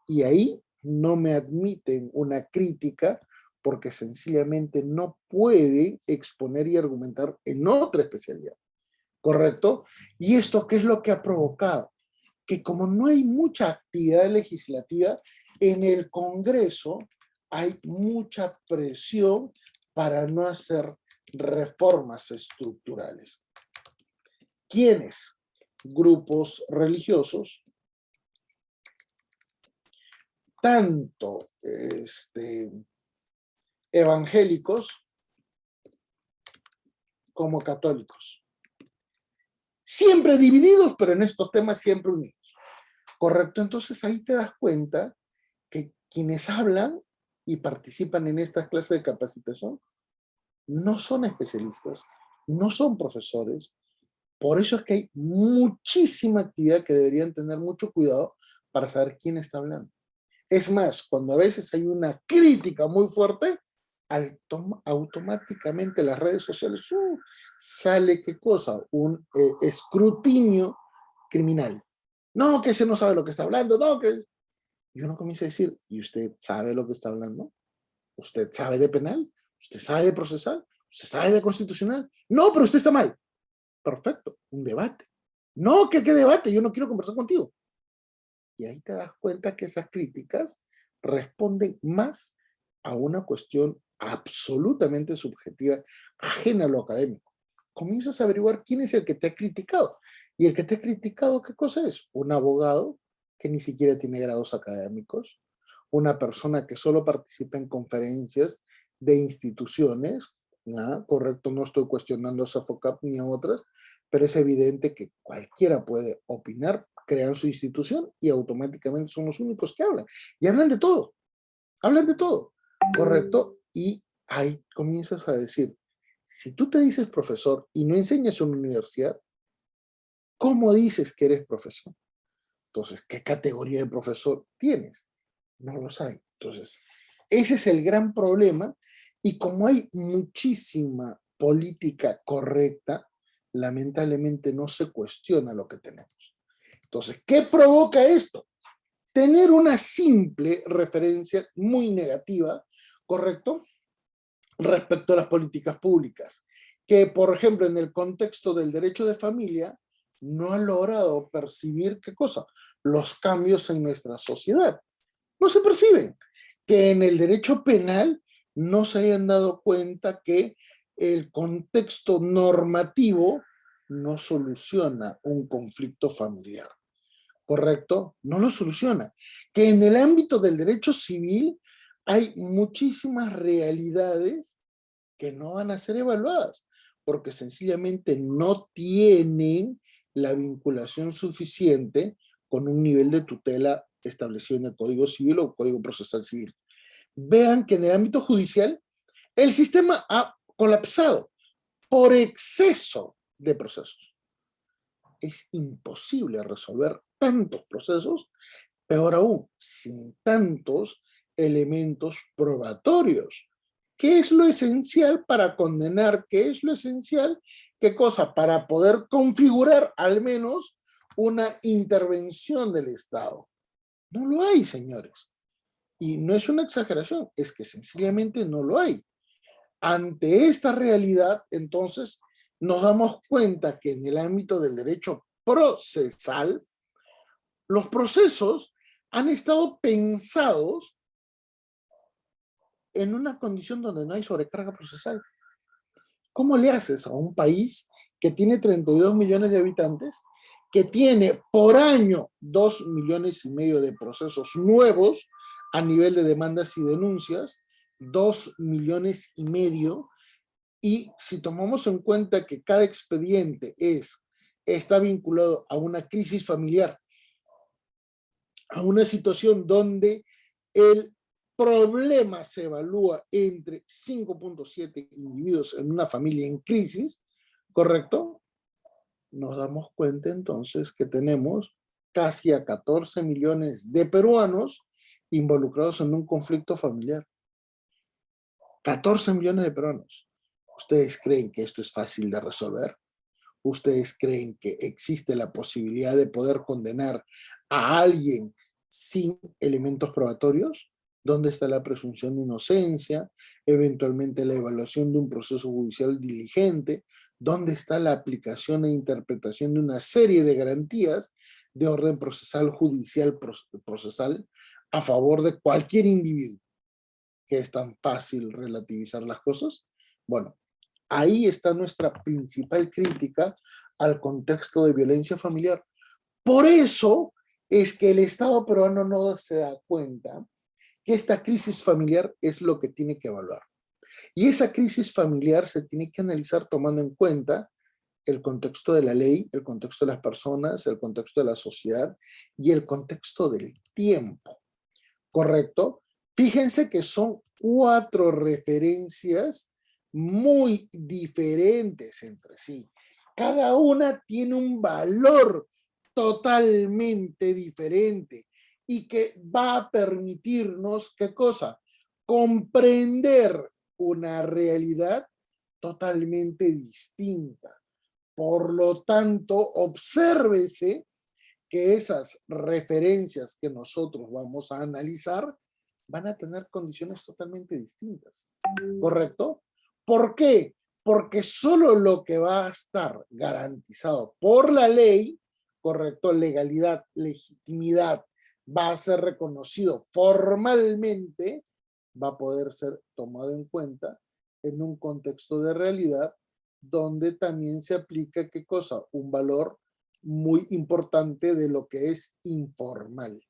Y ahí no me admiten una crítica porque sencillamente no pueden exponer y argumentar en otra especialidad. ¿Correcto? ¿Y esto qué es lo que ha provocado? Que como no hay mucha actividad legislativa, en el Congreso hay mucha presión para no hacer reformas estructurales. ¿Quiénes? Grupos religiosos, tanto evangélicos como católicos. Siempre divididos, pero en estos temas siempre unidos. ¿Correcto? Entonces ahí te das cuenta que quienes hablan y participan en estas clases de capacitación no son especialistas, no son profesores. Por eso es que hay muchísima actividad que deberían tener mucho cuidado para saber quién está hablando. Es más, cuando a veces hay una crítica muy fuerte, automáticamente las redes sociales sale ¿qué cosa? Un escrutinio criminal. No, que ese no sabe lo que está hablando, no, que... Y uno comienza a decir, ¿y usted sabe lo que está hablando? ¿Usted sabe de penal? ¿Usted sabe de procesal? ¿Usted sabe de constitucional? No, pero usted está mal. Perfecto, un debate. No, ¿qué debate? Yo no quiero conversar contigo. Y ahí te das cuenta que esas críticas responden más a una cuestión absolutamente subjetiva, ajena a lo académico. Comienzas a averiguar quién es el que te ha criticado. Y el que te ha criticado, ¿qué cosa es? Un abogado que ni siquiera tiene grados académicos, una persona que solo participa en conferencias de instituciones, ¿no? Correcto, no estoy cuestionando a Sofocap ni a otras, pero es evidente que cualquiera puede opinar, crean su institución y automáticamente son los únicos que hablan. Y hablan de todo, ¿correcto? Y ahí comienzas a decir, si tú te dices profesor y no enseñas en una universidad, ¿cómo dices que eres profesor? Entonces, ¿qué categoría de profesor tienes? No lo saben. Entonces, ese es el gran problema y como hay muchísima política correcta, lamentablemente no se cuestiona lo que tenemos. Entonces, ¿qué provoca esto? Tener una simple referencia muy negativa, ¿correcto? Respecto a las políticas públicas, que por ejemplo en el contexto del derecho de familia no ha logrado percibir, ¿qué cosa? Los cambios en nuestra sociedad. No se perciben. Que en el derecho penal no se hayan dado cuenta que el contexto normativo no soluciona un conflicto familiar. ¿Correcto? No lo soluciona. Que en el ámbito del derecho civil hay muchísimas realidades que no van a ser evaluadas, porque sencillamente no tienen la vinculación suficiente con un nivel de tutela establecido en el Código Civil o Código Procesal Civil. Vean que en el ámbito judicial el sistema ha colapsado por exceso de procesos. Es imposible resolver tantos procesos, peor aún, sin tantos elementos probatorios. ¿Qué es lo esencial para condenar? ¿Qué es lo esencial? ¿Qué cosa? Para poder configurar al menos una intervención del Estado. No lo hay, señores. Y no es una exageración, es que sencillamente no lo hay. Ante esta realidad, entonces, nos damos cuenta que en el ámbito del derecho procesal, los procesos han estado pensados en una condición donde no hay sobrecarga procesal. ¿Cómo le haces a un país que tiene 32 millones de habitantes, que tiene por año 2,5 millones de procesos nuevos a nivel de demandas y denuncias, 2,5 millones, y si tomamos en cuenta que cada expediente está vinculado a una crisis familiar, a una situación donde el problema se evalúa entre 5,7 individuos en una familia en crisis, ¿correcto? Nos damos cuenta entonces que tenemos casi a 14 millones de peruanos involucrados en un conflicto familiar. 14 millones de peruanos. ¿Ustedes creen que esto es fácil de resolver? ¿Ustedes creen que existe la posibilidad de poder condenar a alguien sin elementos probatorios? ¿Dónde está la presunción de inocencia? Eventualmente la evaluación de un proceso judicial diligente. ¿Dónde está la aplicación e interpretación de una serie de garantías de orden procesal, judicial, procesal a favor de cualquier individuo? ¿Que es tan fácil relativizar las cosas? Bueno, ahí está nuestra principal crítica al contexto de violencia familiar. Por eso es que el Estado peruano no se da cuenta que esta crisis familiar es lo que tiene que evaluar. Y esa crisis familiar se tiene que analizar tomando en cuenta el contexto de la ley, el contexto de las personas, el contexto de la sociedad y el contexto del tiempo. ¿Correcto? Fíjense que son 4 referencias muy diferentes entre sí. Cada una tiene un valor totalmente diferente y que va a permitirnos, ¿qué cosa? Comprender una realidad totalmente distinta. Por lo tanto, obsérvese que esas referencias que nosotros vamos a analizar van a tener condiciones totalmente distintas, ¿correcto? ¿Por qué? Porque solo lo que va a estar garantizado por la ley, ¿correcto? Legalidad, legitimidad, va a ser reconocido formalmente, va a poder ser tomado en cuenta en un contexto de realidad donde también se aplica, ¿qué cosa? Un valor muy importante de lo que es informal.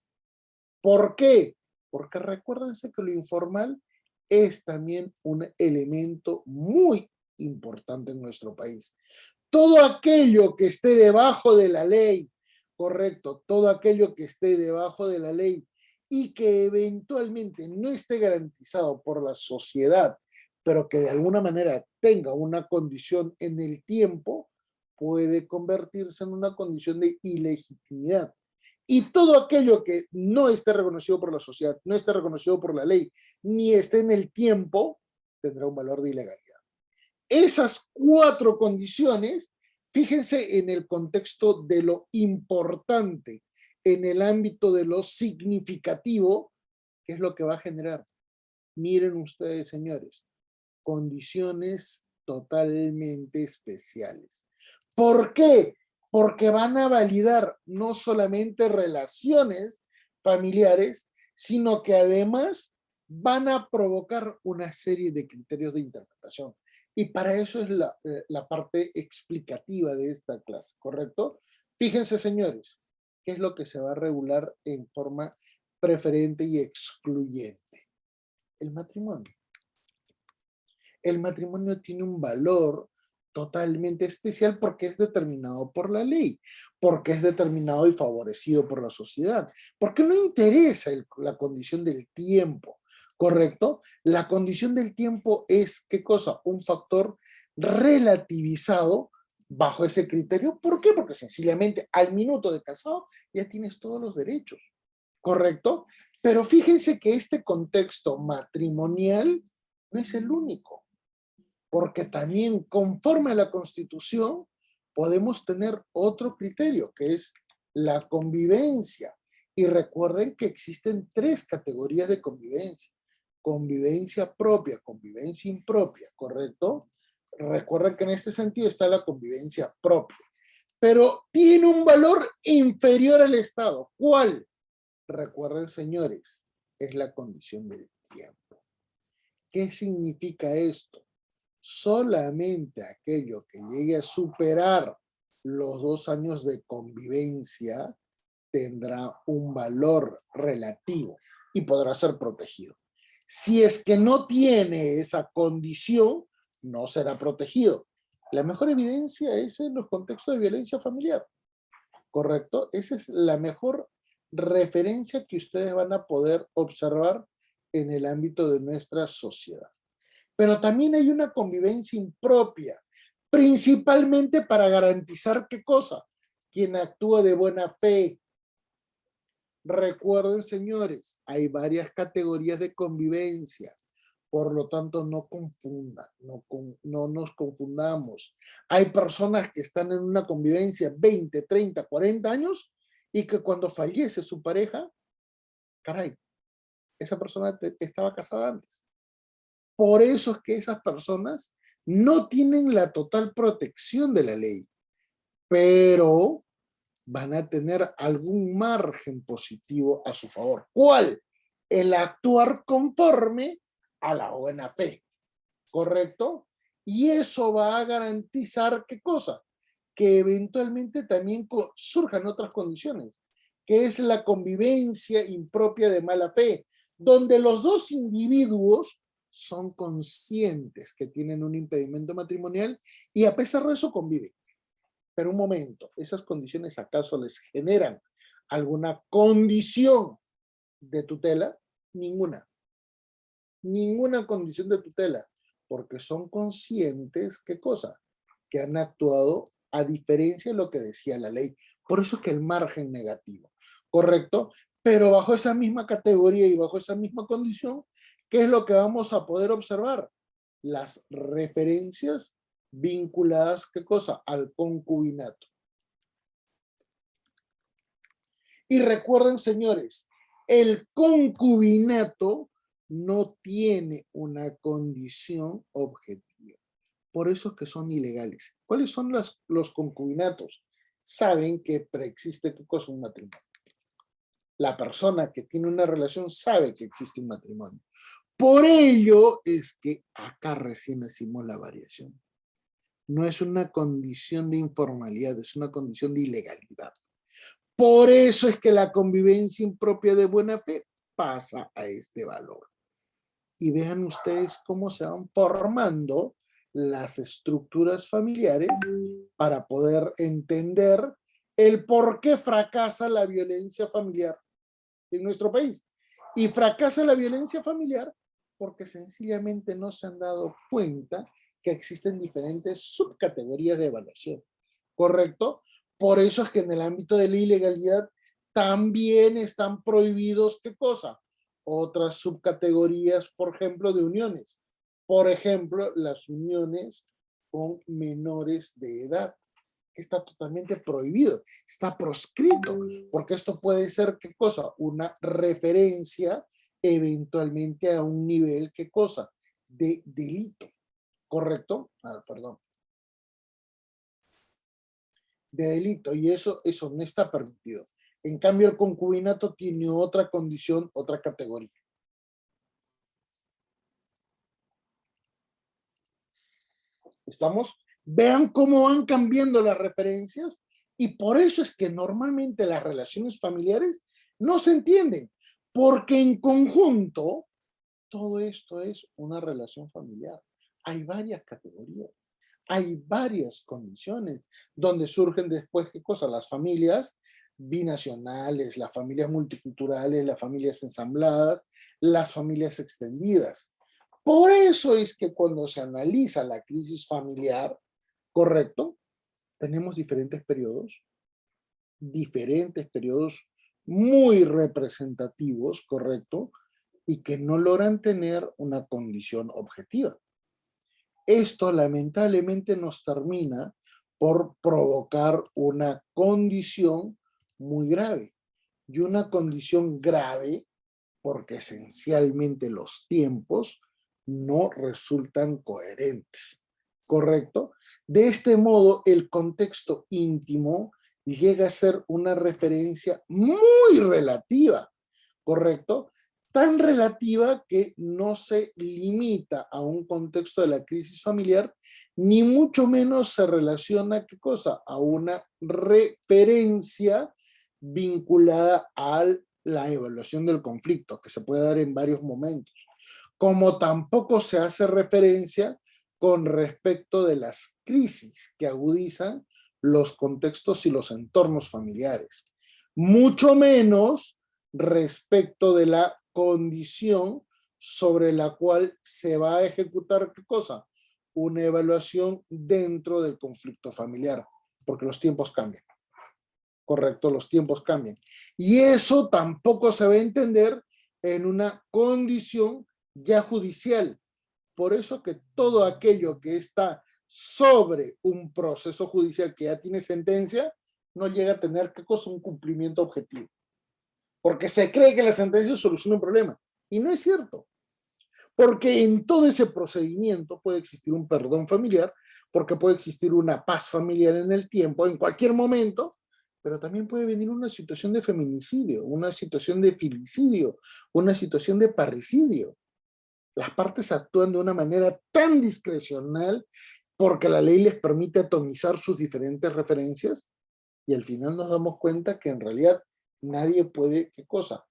¿Por qué? Porque recuérdense que lo informal es también un elemento muy importante en nuestro país. Todo aquello que esté debajo de la ley, correcto, todo aquello que esté debajo de la ley y que eventualmente no esté garantizado por la sociedad, pero que de alguna manera tenga una condición en el tiempo, puede convertirse en una condición de ilegitimidad. Y todo aquello que no esté reconocido por la sociedad, no esté reconocido por la ley, ni esté en el tiempo, tendrá un valor de ilegalidad. Esas 4 condiciones, fíjense en el contexto de lo importante, en el ámbito de lo significativo, ¿qué es lo que va a generar? Miren ustedes, señores, condiciones totalmente especiales. ¿Por qué? Porque van a validar no solamente relaciones familiares, sino que además van a provocar una serie de criterios de interpretación. Y para eso es la parte explicativa de esta clase, ¿correcto? Fíjense, señores, qué es lo que se va a regular en forma preferente y excluyente. El matrimonio. El matrimonio tiene un valor totalmente especial porque es determinado por la ley, porque es determinado y favorecido por la sociedad, porque no interesa la condición del tiempo, ¿correcto? La condición del tiempo es, ¿qué cosa? Un factor relativizado bajo ese criterio. ¿Por qué? Porque sencillamente al minuto de casado ya tienes todos los derechos, ¿correcto? Pero fíjense que este contexto matrimonial no es el único, porque también conforme a la Constitución podemos tener otro criterio, que es la convivencia. Y recuerden que existen 3 categorías de convivencia. Convivencia propia, convivencia impropia, ¿correcto? Recuerden que en este sentido está la convivencia propia. Pero tiene un valor inferior al Estado. ¿Cuál? Recuerden, señores, es la condición del tiempo. ¿Qué significa esto? Solamente aquello que llegue a superar los 2 años de convivencia tendrá un valor relativo y podrá ser protegido. Si es que no tiene esa condición, no será protegido. La mejor evidencia es en los contextos de violencia familiar, ¿correcto? Esa es la mejor referencia que ustedes van a poder observar en el ámbito de nuestra sociedad. Pero también hay una convivencia impropia, principalmente para garantizar ¿qué cosa? Quien actúa de buena fe. Recuerden, señores, hay varias categorías de convivencia. Por lo tanto, no confundan, no nos confundamos. Hay personas que están en una convivencia 20, 30, 40 años y que cuando fallece su pareja, caray, esa persona estaba casada antes. Por eso es que esas personas no tienen la total protección de la ley, pero van a tener algún margen positivo a su favor. ¿Cuál? El actuar conforme a la buena fe, ¿correcto? Y eso va a garantizar, ¿qué cosa? Que eventualmente también surjan otras condiciones, que es la convivencia impropia de mala fe, donde los dos individuos son conscientes que tienen un impedimento matrimonial y a pesar de eso conviven. Pero un momento, ¿esas condiciones acaso les generan alguna condición de tutela? Ninguna. Ninguna condición de tutela, porque son conscientes, ¿qué cosa? Que han actuado a diferencia de lo que decía la ley. Por eso es que el margen negativo, ¿correcto? Pero bajo esa misma categoría y bajo esa misma condición, ¿qué es lo que vamos a poder observar? Las referencias vinculadas, ¿qué cosa? Al concubinato. Y recuerden, señores, el concubinato no tiene una condición objetiva. Por eso es que son ilegales. ¿Cuáles son los concubinatos? Saben que preexiste ¿qué cosa? Un matrimonio. La persona que tiene una relación sabe que existe un matrimonio. Por ello es que acá recién hicimos la variación. No es una condición de informalidad, es una condición de ilegalidad. Por eso es que la convivencia impropia de buena fe pasa a este valor. Y vean ustedes cómo se van formando las estructuras familiares para poder entender el por qué fracasa la violencia familiar en nuestro país. Y fracasa la violencia familiar porque sencillamente no se han dado cuenta que existen diferentes subcategorías de evaluación, ¿correcto? Por eso es que en el ámbito de la ilegalidad también están prohibidos, ¿qué cosa? Otras subcategorías, por ejemplo, de uniones. Por ejemplo, las uniones con menores de edad, que está totalmente prohibido, está proscrito, porque esto puede ser, ¿qué cosa? Una referencia eventualmente a un nivel, ¿qué cosa? De delito, ¿correcto? Perdón. De delito, y eso no está permitido. En cambio, el concubinato tiene otra condición, otra categoría. ¿Estamos? Vean cómo van cambiando las referencias y por eso es que normalmente las relaciones familiares no se entienden, porque en conjunto todo esto es una relación familiar. Hay varias categorías, hay varias condiciones donde surgen después, ¿qué cosa? Las familias binacionales, las familias multiculturales, las familias ensambladas, las familias extendidas. Por eso es que cuando se analiza la crisis familiar, ¿correcto? Tenemos diferentes periodos muy representativos, ¿correcto? Y que no logran tener una condición objetiva. Esto lamentablemente nos termina por provocar una condición muy grave. Y una condición grave porque esencialmente los tiempos no resultan coherentes, ¿correcto? De este modo, el contexto íntimo llega a ser una referencia muy relativa, ¿correcto? Tan relativa que no se limita a un contexto de la crisis familiar, ni mucho menos se relaciona, ¿qué cosa? A una referencia vinculada a la evaluación del conflicto, que se puede dar en varios momentos. Como tampoco se hace referencia con respecto de las crisis que agudizan los contextos y los entornos familiares. Mucho menos respecto de la condición sobre la cual se va a ejecutar, ¿qué cosa? Una evaluación dentro del conflicto familiar, porque los tiempos cambian. Correcto, los tiempos cambian. Y eso tampoco se va a entender en una condición ya judicial, Por eso que todo aquello que está sobre un proceso judicial que ya tiene sentencia, no llega a tener, ¿qué cosa? Un cumplimiento objetivo. Porque se cree que la sentencia soluciona un problema. Y no es cierto. Porque en todo ese procedimiento puede existir un perdón familiar, porque puede existir una paz familiar en el tiempo, en cualquier momento, pero también puede venir una situación de feminicidio, una situación de filicidio, una situación de parricidio. Las partes actúan de una manera tan discrecional porque la ley les permite atomizar sus diferentes referencias y al final nos damos cuenta que en realidad nadie puede, ¿qué cosa?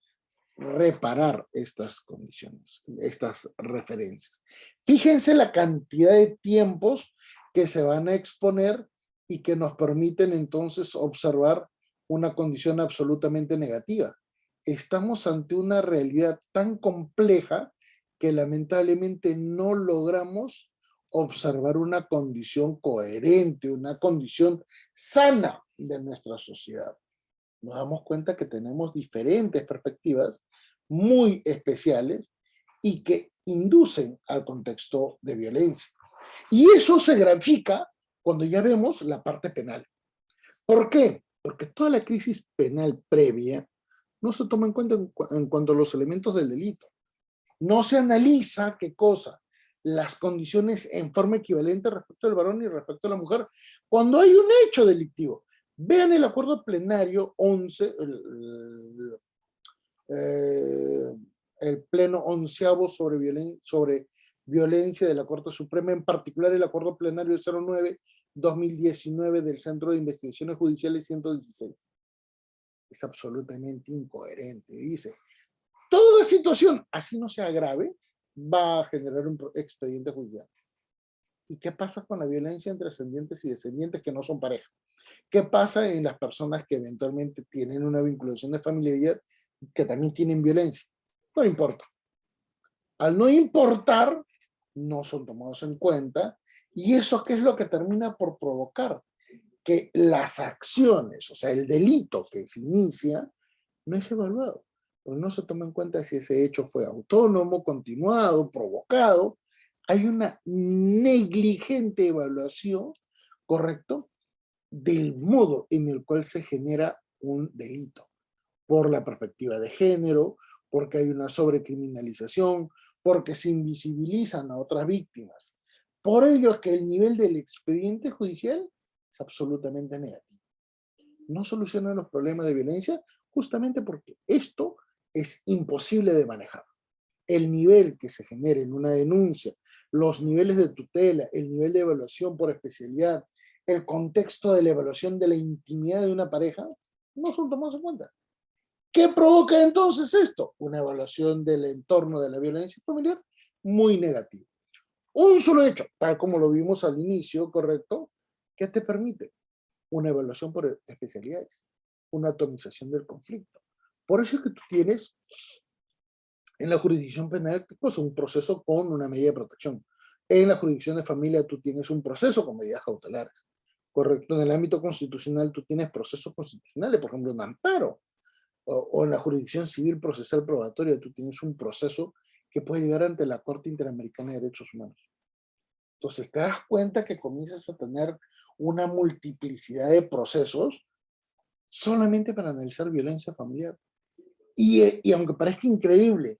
Reparar estas condiciones, estas referencias. Fíjense la cantidad de tiempos que se van a exponer y que nos permiten entonces observar una condición absolutamente negativa. Estamos ante una realidad tan compleja que lamentablemente no logramos observar una condición coherente, una condición sana de nuestra sociedad. Nos damos cuenta que tenemos diferentes perspectivas muy especiales y que inducen al contexto de violencia. Y eso se grafica cuando ya vemos la parte penal. ¿Por qué? Porque toda la crisis penal previa no se toma en cuenta en cuanto a los elementos del delito. No se analiza qué cosa, las condiciones en forma equivalente respecto al varón y respecto a la mujer, cuando hay un hecho delictivo. Vean el acuerdo plenario 11, el pleno onceavo sobre violencia de la Corte Suprema, en particular el acuerdo plenario 09-2019 del Centro de Investigaciones Judiciales 116. Es absolutamente incoherente. Dice, toda situación, así no sea grave, va a generar un expediente judicial. ¿Y qué pasa con la violencia entre ascendientes y descendientes que no son pareja? ¿Qué pasa en las personas que eventualmente tienen una vinculación de familiaridad que también tienen violencia? No importa. Al no importar, no son tomados en cuenta, y eso ¿qué es lo que termina por provocar? Que las acciones, o sea, el delito que se inicia, no es evaluado, porque no se toma en cuenta si ese hecho fue autónomo, continuado, provocado. Hay una negligente evaluación, ¿correcto?, del modo en el cual se genera un delito, por la perspectiva de género, porque hay una sobrecriminalización, porque se invisibilizan a otras víctimas. Por ello es que el nivel del expediente judicial es absolutamente negativo. No soluciona los problemas de violencia justamente porque esto es imposible de manejar. El nivel que se genera en una denuncia, los niveles de tutela, el nivel de evaluación por especialidad, el contexto de la evaluación de la intimidad de una pareja, no son tomados en cuenta. ¿Qué provoca entonces esto? Una evaluación del entorno de la violencia familiar muy negativa. Un solo hecho, tal como lo vimos al inicio, ¿correcto?, ¿qué te permite? Una evaluación por especialidades, una atomización del conflicto. Por eso es que tú tienes en la jurisdicción penal, pues, un proceso con una medida de protección. En la jurisdicción de familia tú tienes un proceso con medidas cautelares, ¿correcto? En el ámbito constitucional tú tienes procesos constitucionales, por ejemplo, un amparo. O en la jurisdicción civil procesal probatoria tú tienes un proceso que puede llegar ante la Corte Interamericana de Derechos Humanos. Entonces te das cuenta que comienzas a tener una multiplicidad de procesos solamente para analizar violencia familiar. Y aunque parezca increíble,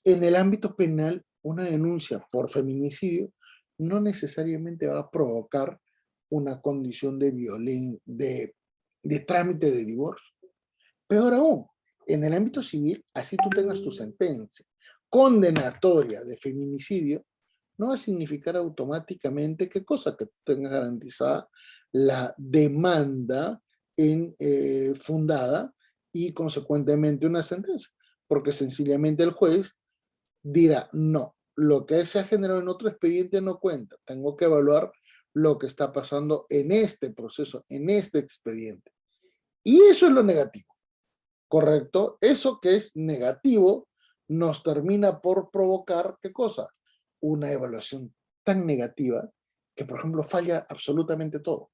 en el ámbito penal, una denuncia por feminicidio no necesariamente va a provocar una condición de trámite de divorcio. Peor aún, en el ámbito civil, así tú tengas tu sentencia condenatoria de feminicidio, no va a significar automáticamente qué cosa, que tengas garantizada la demanda fundada y consecuentemente una sentencia, porque sencillamente el juez dirá, no, lo que se ha generado en otro expediente no cuenta, tengo que evaluar lo que está pasando en este proceso, en este expediente. Y eso es lo negativo, ¿correcto? Eso que es negativo nos termina por provocar, ¿qué cosa? Una evaluación tan negativa que, por ejemplo, falla absolutamente todo.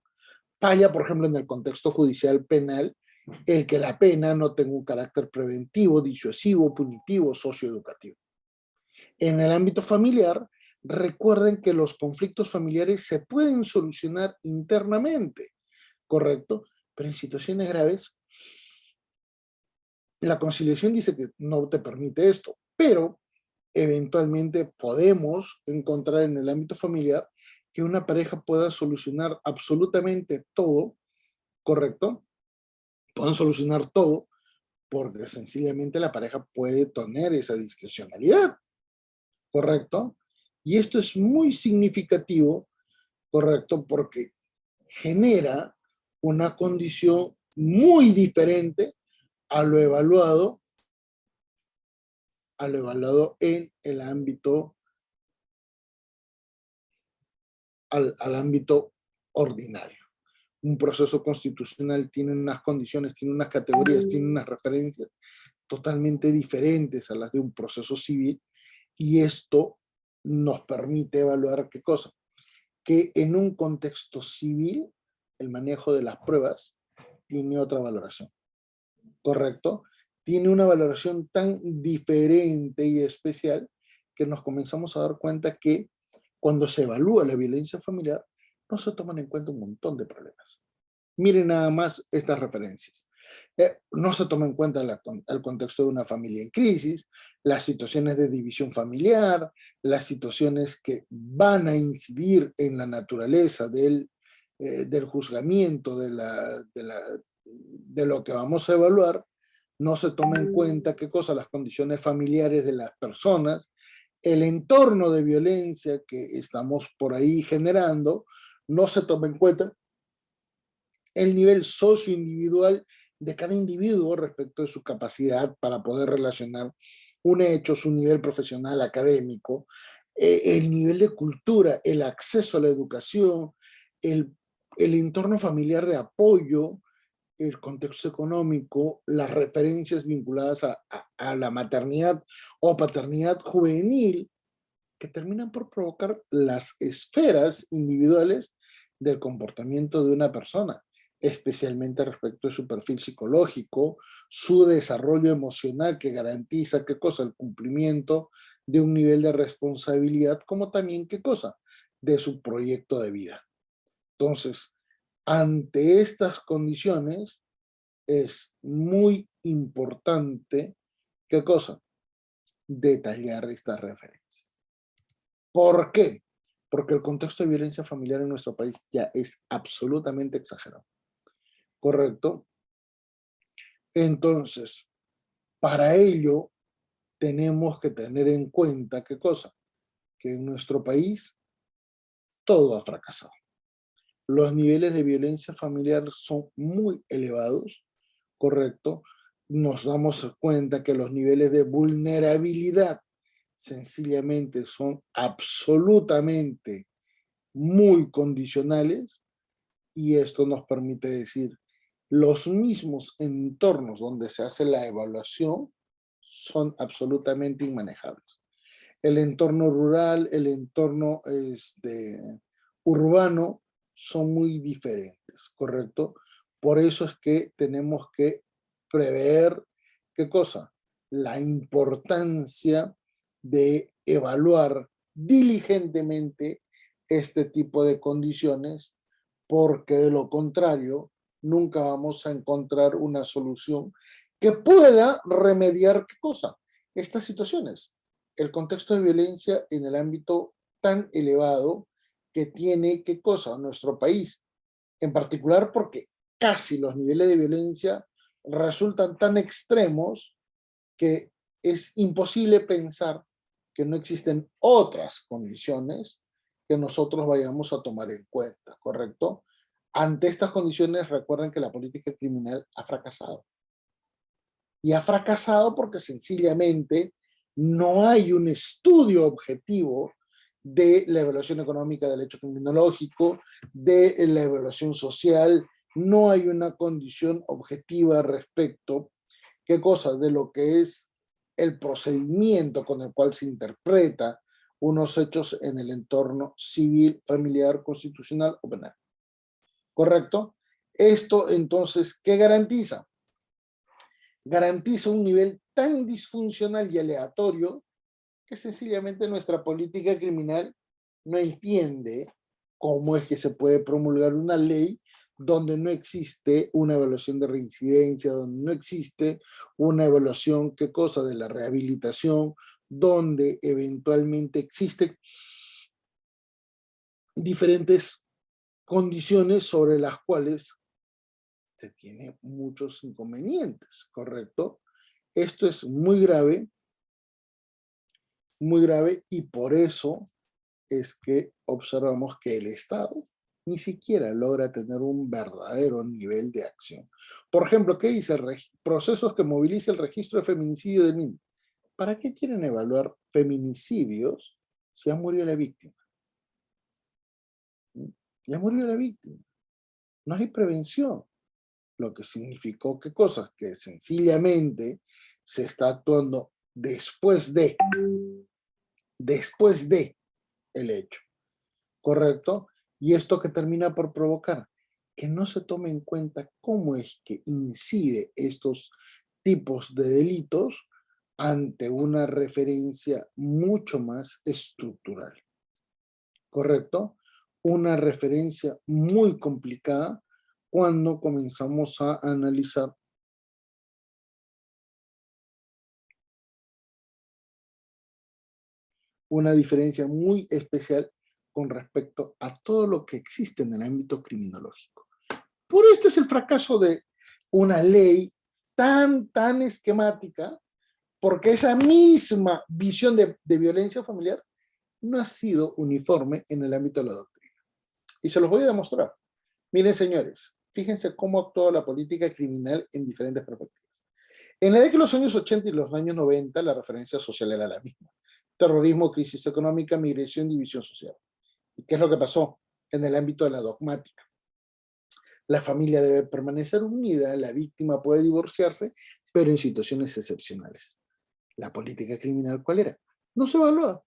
Falla, por ejemplo, en el contexto judicial penal, el que la pena no tenga un carácter preventivo, disuasivo, punitivo, socioeducativo. En el ámbito familiar, Recuerden que los conflictos familiares se pueden solucionar internamente, ¿correcto? Pero en situaciones graves, la conciliación dice que no te permite esto, pero eventualmente podemos encontrar en el ámbito familiar que una pareja pueda solucionar absolutamente todo, ¿correcto? Pueden solucionar todo porque sencillamente la pareja puede tener esa discrecionalidad, ¿correcto? Y esto es muy significativo, ¿correcto? Porque genera una condición muy diferente a lo evaluado, en el ámbito, al ámbito ordinario. Un proceso constitucional tiene unas condiciones, tiene unas categorías, tiene unas referencias totalmente diferentes a las de un proceso civil, y esto nos permite evaluar qué cosa, que en un contexto civil el manejo de las pruebas tiene otra valoración, ¿correcto? Tiene una valoración tan diferente y especial que nos comenzamos a dar cuenta que cuando se evalúa la violencia familiar no se toman en cuenta un montón de problemas. Miren nada más estas referencias. No se toma en cuenta el contexto de una familia en crisis, las situaciones de división familiar, las situaciones que van a incidir en la naturaleza del juzgamiento de lo que vamos a evaluar. No se toma en cuenta qué cosa, las condiciones familiares de las personas, el entorno de violencia que estamos por ahí generando, no se toma en cuenta el nivel socioindividual de cada individuo respecto de su capacidad para poder relacionar un hecho, su nivel profesional, académico, el nivel de cultura, el acceso a la educación, el entorno familiar de apoyo, el contexto económico, las referencias vinculadas a la maternidad o paternidad juvenil, que terminan por provocar las esferas individuales del comportamiento de una persona, especialmente respecto de su perfil psicológico, su desarrollo emocional que garantiza, ¿qué cosa? El cumplimiento de un nivel de responsabilidad, como también, ¿qué cosa? De su proyecto de vida. Entonces, ante estas condiciones, es muy importante, ¿qué cosa? Detallar estas referencias. ¿Por qué? Porque el contexto de violencia familiar en nuestro país ya es absolutamente exagerado. ¿Correcto? Entonces, para ello tenemos que tener en cuenta, ¿qué cosa? Que en nuestro país todo ha fracasado. Los niveles de violencia familiar son muy elevados, ¿correcto? Nos damos cuenta que los niveles de vulnerabilidad sencillamente son absolutamente muy condicionales, y esto nos permite decir, los mismos entornos donde se hace la evaluación son absolutamente inmanejables. El entorno rural, el entorno urbano son muy diferentes, ¿correcto? Por eso es que tenemos que prever, ¿qué cosa? La importancia de evaluar diligentemente este tipo de condiciones, porque de lo contrario nunca vamos a encontrar una solución que pueda remediar, ¿qué cosa? Estas situaciones. El contexto de violencia en el ámbito tan elevado que tiene, ¿qué cosa? Nuestro país, en particular porque casi los niveles de violencia resultan tan extremos que es imposible pensar que no existen otras condiciones que nosotros vayamos a tomar en cuenta, ¿correcto? Ante estas condiciones, recuerden que la política criminal ha fracasado. Y ha fracasado porque sencillamente no hay un estudio objetivo de la evaluación económica del hecho criminológico, de la evaluación social, no hay una condición objetiva respecto, ¿qué cosa? De lo que es el procedimiento con el cual se interpreta unos hechos en el entorno civil, familiar, constitucional o penal. ¿Correcto? Esto entonces, ¿qué garantiza? Garantiza un nivel tan disfuncional y aleatorio que sencillamente nuestra política criminal no entiende cómo es que se puede promulgar una ley donde no existe una evaluación de reincidencia, donde no existe una evaluación, ¿qué cosa?, de la rehabilitación, donde eventualmente existen diferentes condiciones sobre las cuales se tiene muchos inconvenientes, ¿correcto? Esto es muy grave, y por eso es que observamos que el Estado ni siquiera logra tener un verdadero nivel de acción. Por ejemplo, ¿qué dice? Procesos que moviliza el registro de feminicidio del MINE. ¿Para qué quieren evaluar feminicidios si ha murido la víctima? Ya murió la víctima. No hay prevención. Lo que significó que cosas que sencillamente se está actuando después de el hecho, ¿correcto? Y esto que termina por provocar que no se tome en cuenta cómo es que incide estos tipos de delitos ante una referencia mucho más estructural, ¿correcto? Una referencia muy complicada cuando comenzamos a analizar una diferencia muy especial con respecto a todo lo que existe en el ámbito criminológico. Por esto es el fracaso de una ley tan esquemática, porque esa misma visión de violencia familiar no ha sido uniforme en el ámbito de la doctrina. Y se los voy a demostrar. Miren, señores, fíjense cómo actuó la política criminal en diferentes perspectivas. En la década de los años 80 y los años 90, la referencia social era la misma. Terrorismo, crisis económica, migración, división social. ¿Y qué es lo que pasó en el ámbito de la dogmática? La familia debe permanecer unida, la víctima puede divorciarse, pero en situaciones excepcionales. ¿La política criminal cuál era? No se evaluaba.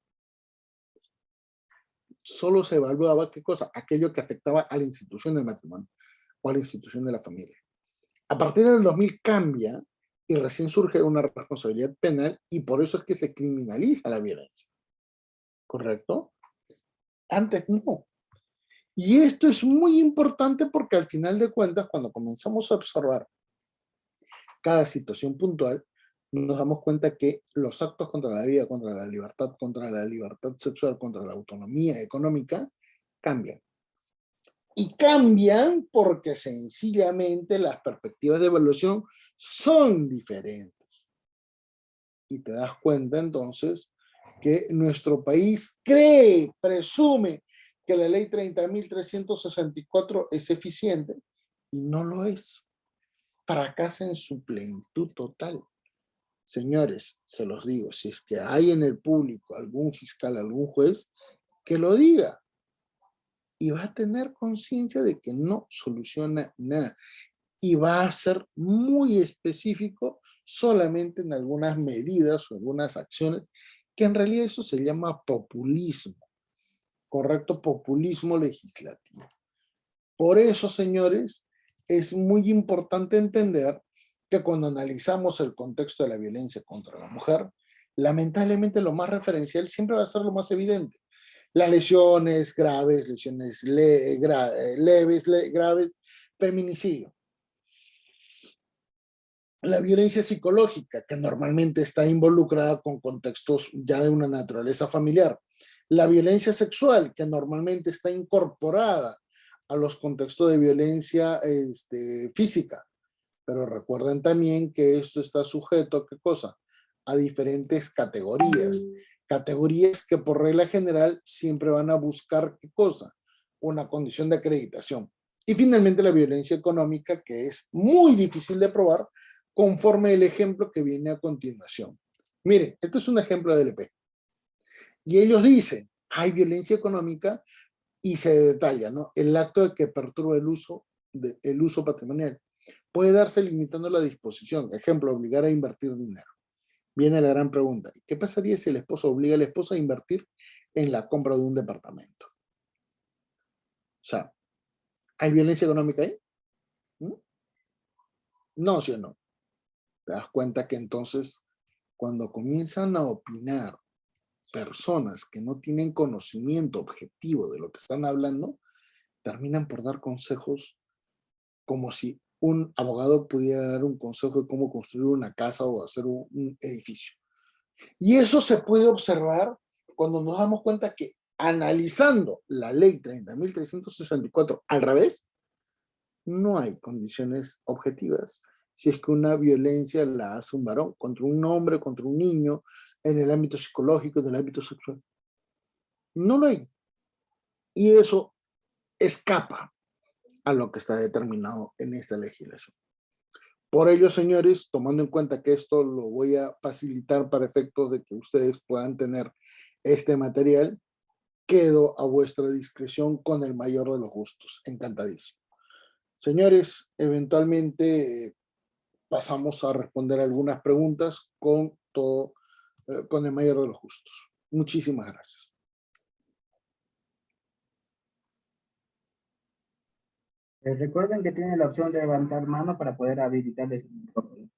Solo se evaluaba, ¿qué cosa? Aquello que afectaba a la institución del matrimonio o a la institución de la familia. A partir del 2000 cambia y recién surge una responsabilidad penal, y por eso es que se criminaliza la violencia. ¿Correcto? Antes no. Y esto es muy importante porque al final de cuentas, cuando comenzamos a observar cada situación puntual, nos damos cuenta que los actos contra la vida, contra la libertad sexual, contra la autonomía económica, cambian. Y cambian porque sencillamente las perspectivas de evaluación son diferentes. Y te das cuenta entonces que nuestro país cree, presume que la ley 30.364 es eficiente y no lo es. Fracasa en su plenitud total. Señores, se los digo, si es que hay en el público algún fiscal, algún juez, que lo diga. Y va a tener conciencia de que no soluciona nada. Y va a ser muy específico solamente en algunas medidas o algunas acciones, que en realidad eso se llama populismo, correcto, populismo legislativo. Por eso, señores, es muy importante entender que cuando analizamos el contexto de la violencia contra la mujer, lamentablemente lo más referencial siempre va a ser lo más evidente. Las lesiones graves, lesiones leves, graves, feminicidio. La violencia psicológica, que normalmente está involucrada con contextos ya de una naturaleza familiar. La violencia sexual, que normalmente está incorporada a los contextos de violencia física. Pero recuerden también que esto está sujeto a ¿qué cosa? A diferentes categorías. Categorías que por regla general siempre van a buscar ¿qué cosa? Una condición de acreditación. Y finalmente la violencia económica, que es muy difícil de probar, conforme el ejemplo que viene a continuación. Miren, esto es un ejemplo de LP. Y ellos dicen, hay violencia económica, y se detalla, ¿no? El acto de que perturba el uso patrimonial. Puede darse limitando la disposición. Ejemplo, obligar a invertir dinero. Viene la gran pregunta. ¿Qué pasaría si el esposo obliga a la esposa a invertir en la compra de un departamento? O sea, ¿hay violencia económica ahí? ¿Mm? No, ¿sí o no? Te das cuenta que entonces, cuando comienzan a opinar personas que no tienen conocimiento objetivo de lo que están hablando, terminan por dar consejos como si un abogado pudiera dar un consejo de cómo construir una casa o hacer un edificio. Y eso se puede observar cuando nos damos cuenta que analizando la ley 30.364 al revés, no hay condiciones objetivas si es que una violencia la hace un varón contra un hombre, contra un niño, en el ámbito psicológico, en el ámbito sexual. No lo hay. Y eso escapa a lo que está determinado en esta legislación. Por ello, señores, tomando en cuenta que esto lo voy a facilitar para efectos de que ustedes puedan tener este material, quedo a vuestra discreción con el mayor de los gustos. Encantadísimo. Señores, eventualmente pasamos a responder algunas preguntas con el mayor de los gustos. Muchísimas gracias. Recuerden que tienen la opción de levantar mano para poder habilitarles el micrófono.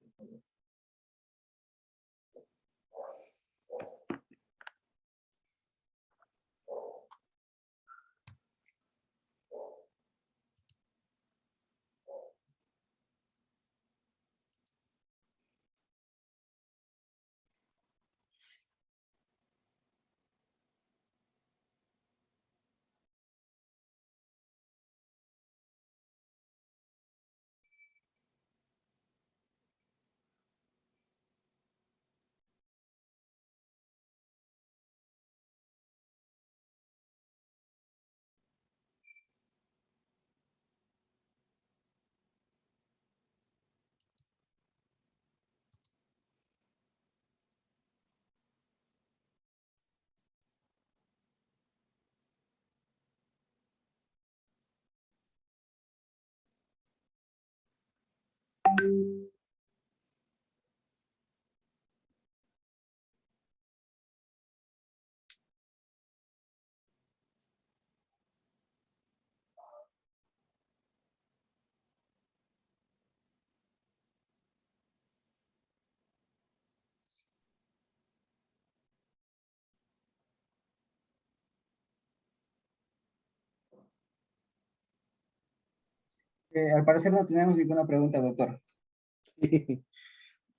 Al parecer no tenemos ninguna pregunta, doctor.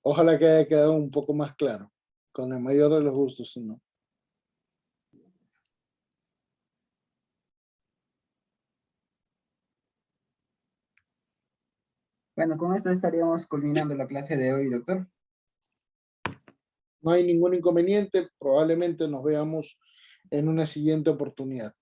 Ojalá que haya quedado un poco más claro, con el mayor de los gustos, si no. Bueno, con esto estaríamos culminando la clase de hoy, doctor. No hay ningún inconveniente, probablemente nos veamos en una siguiente oportunidad.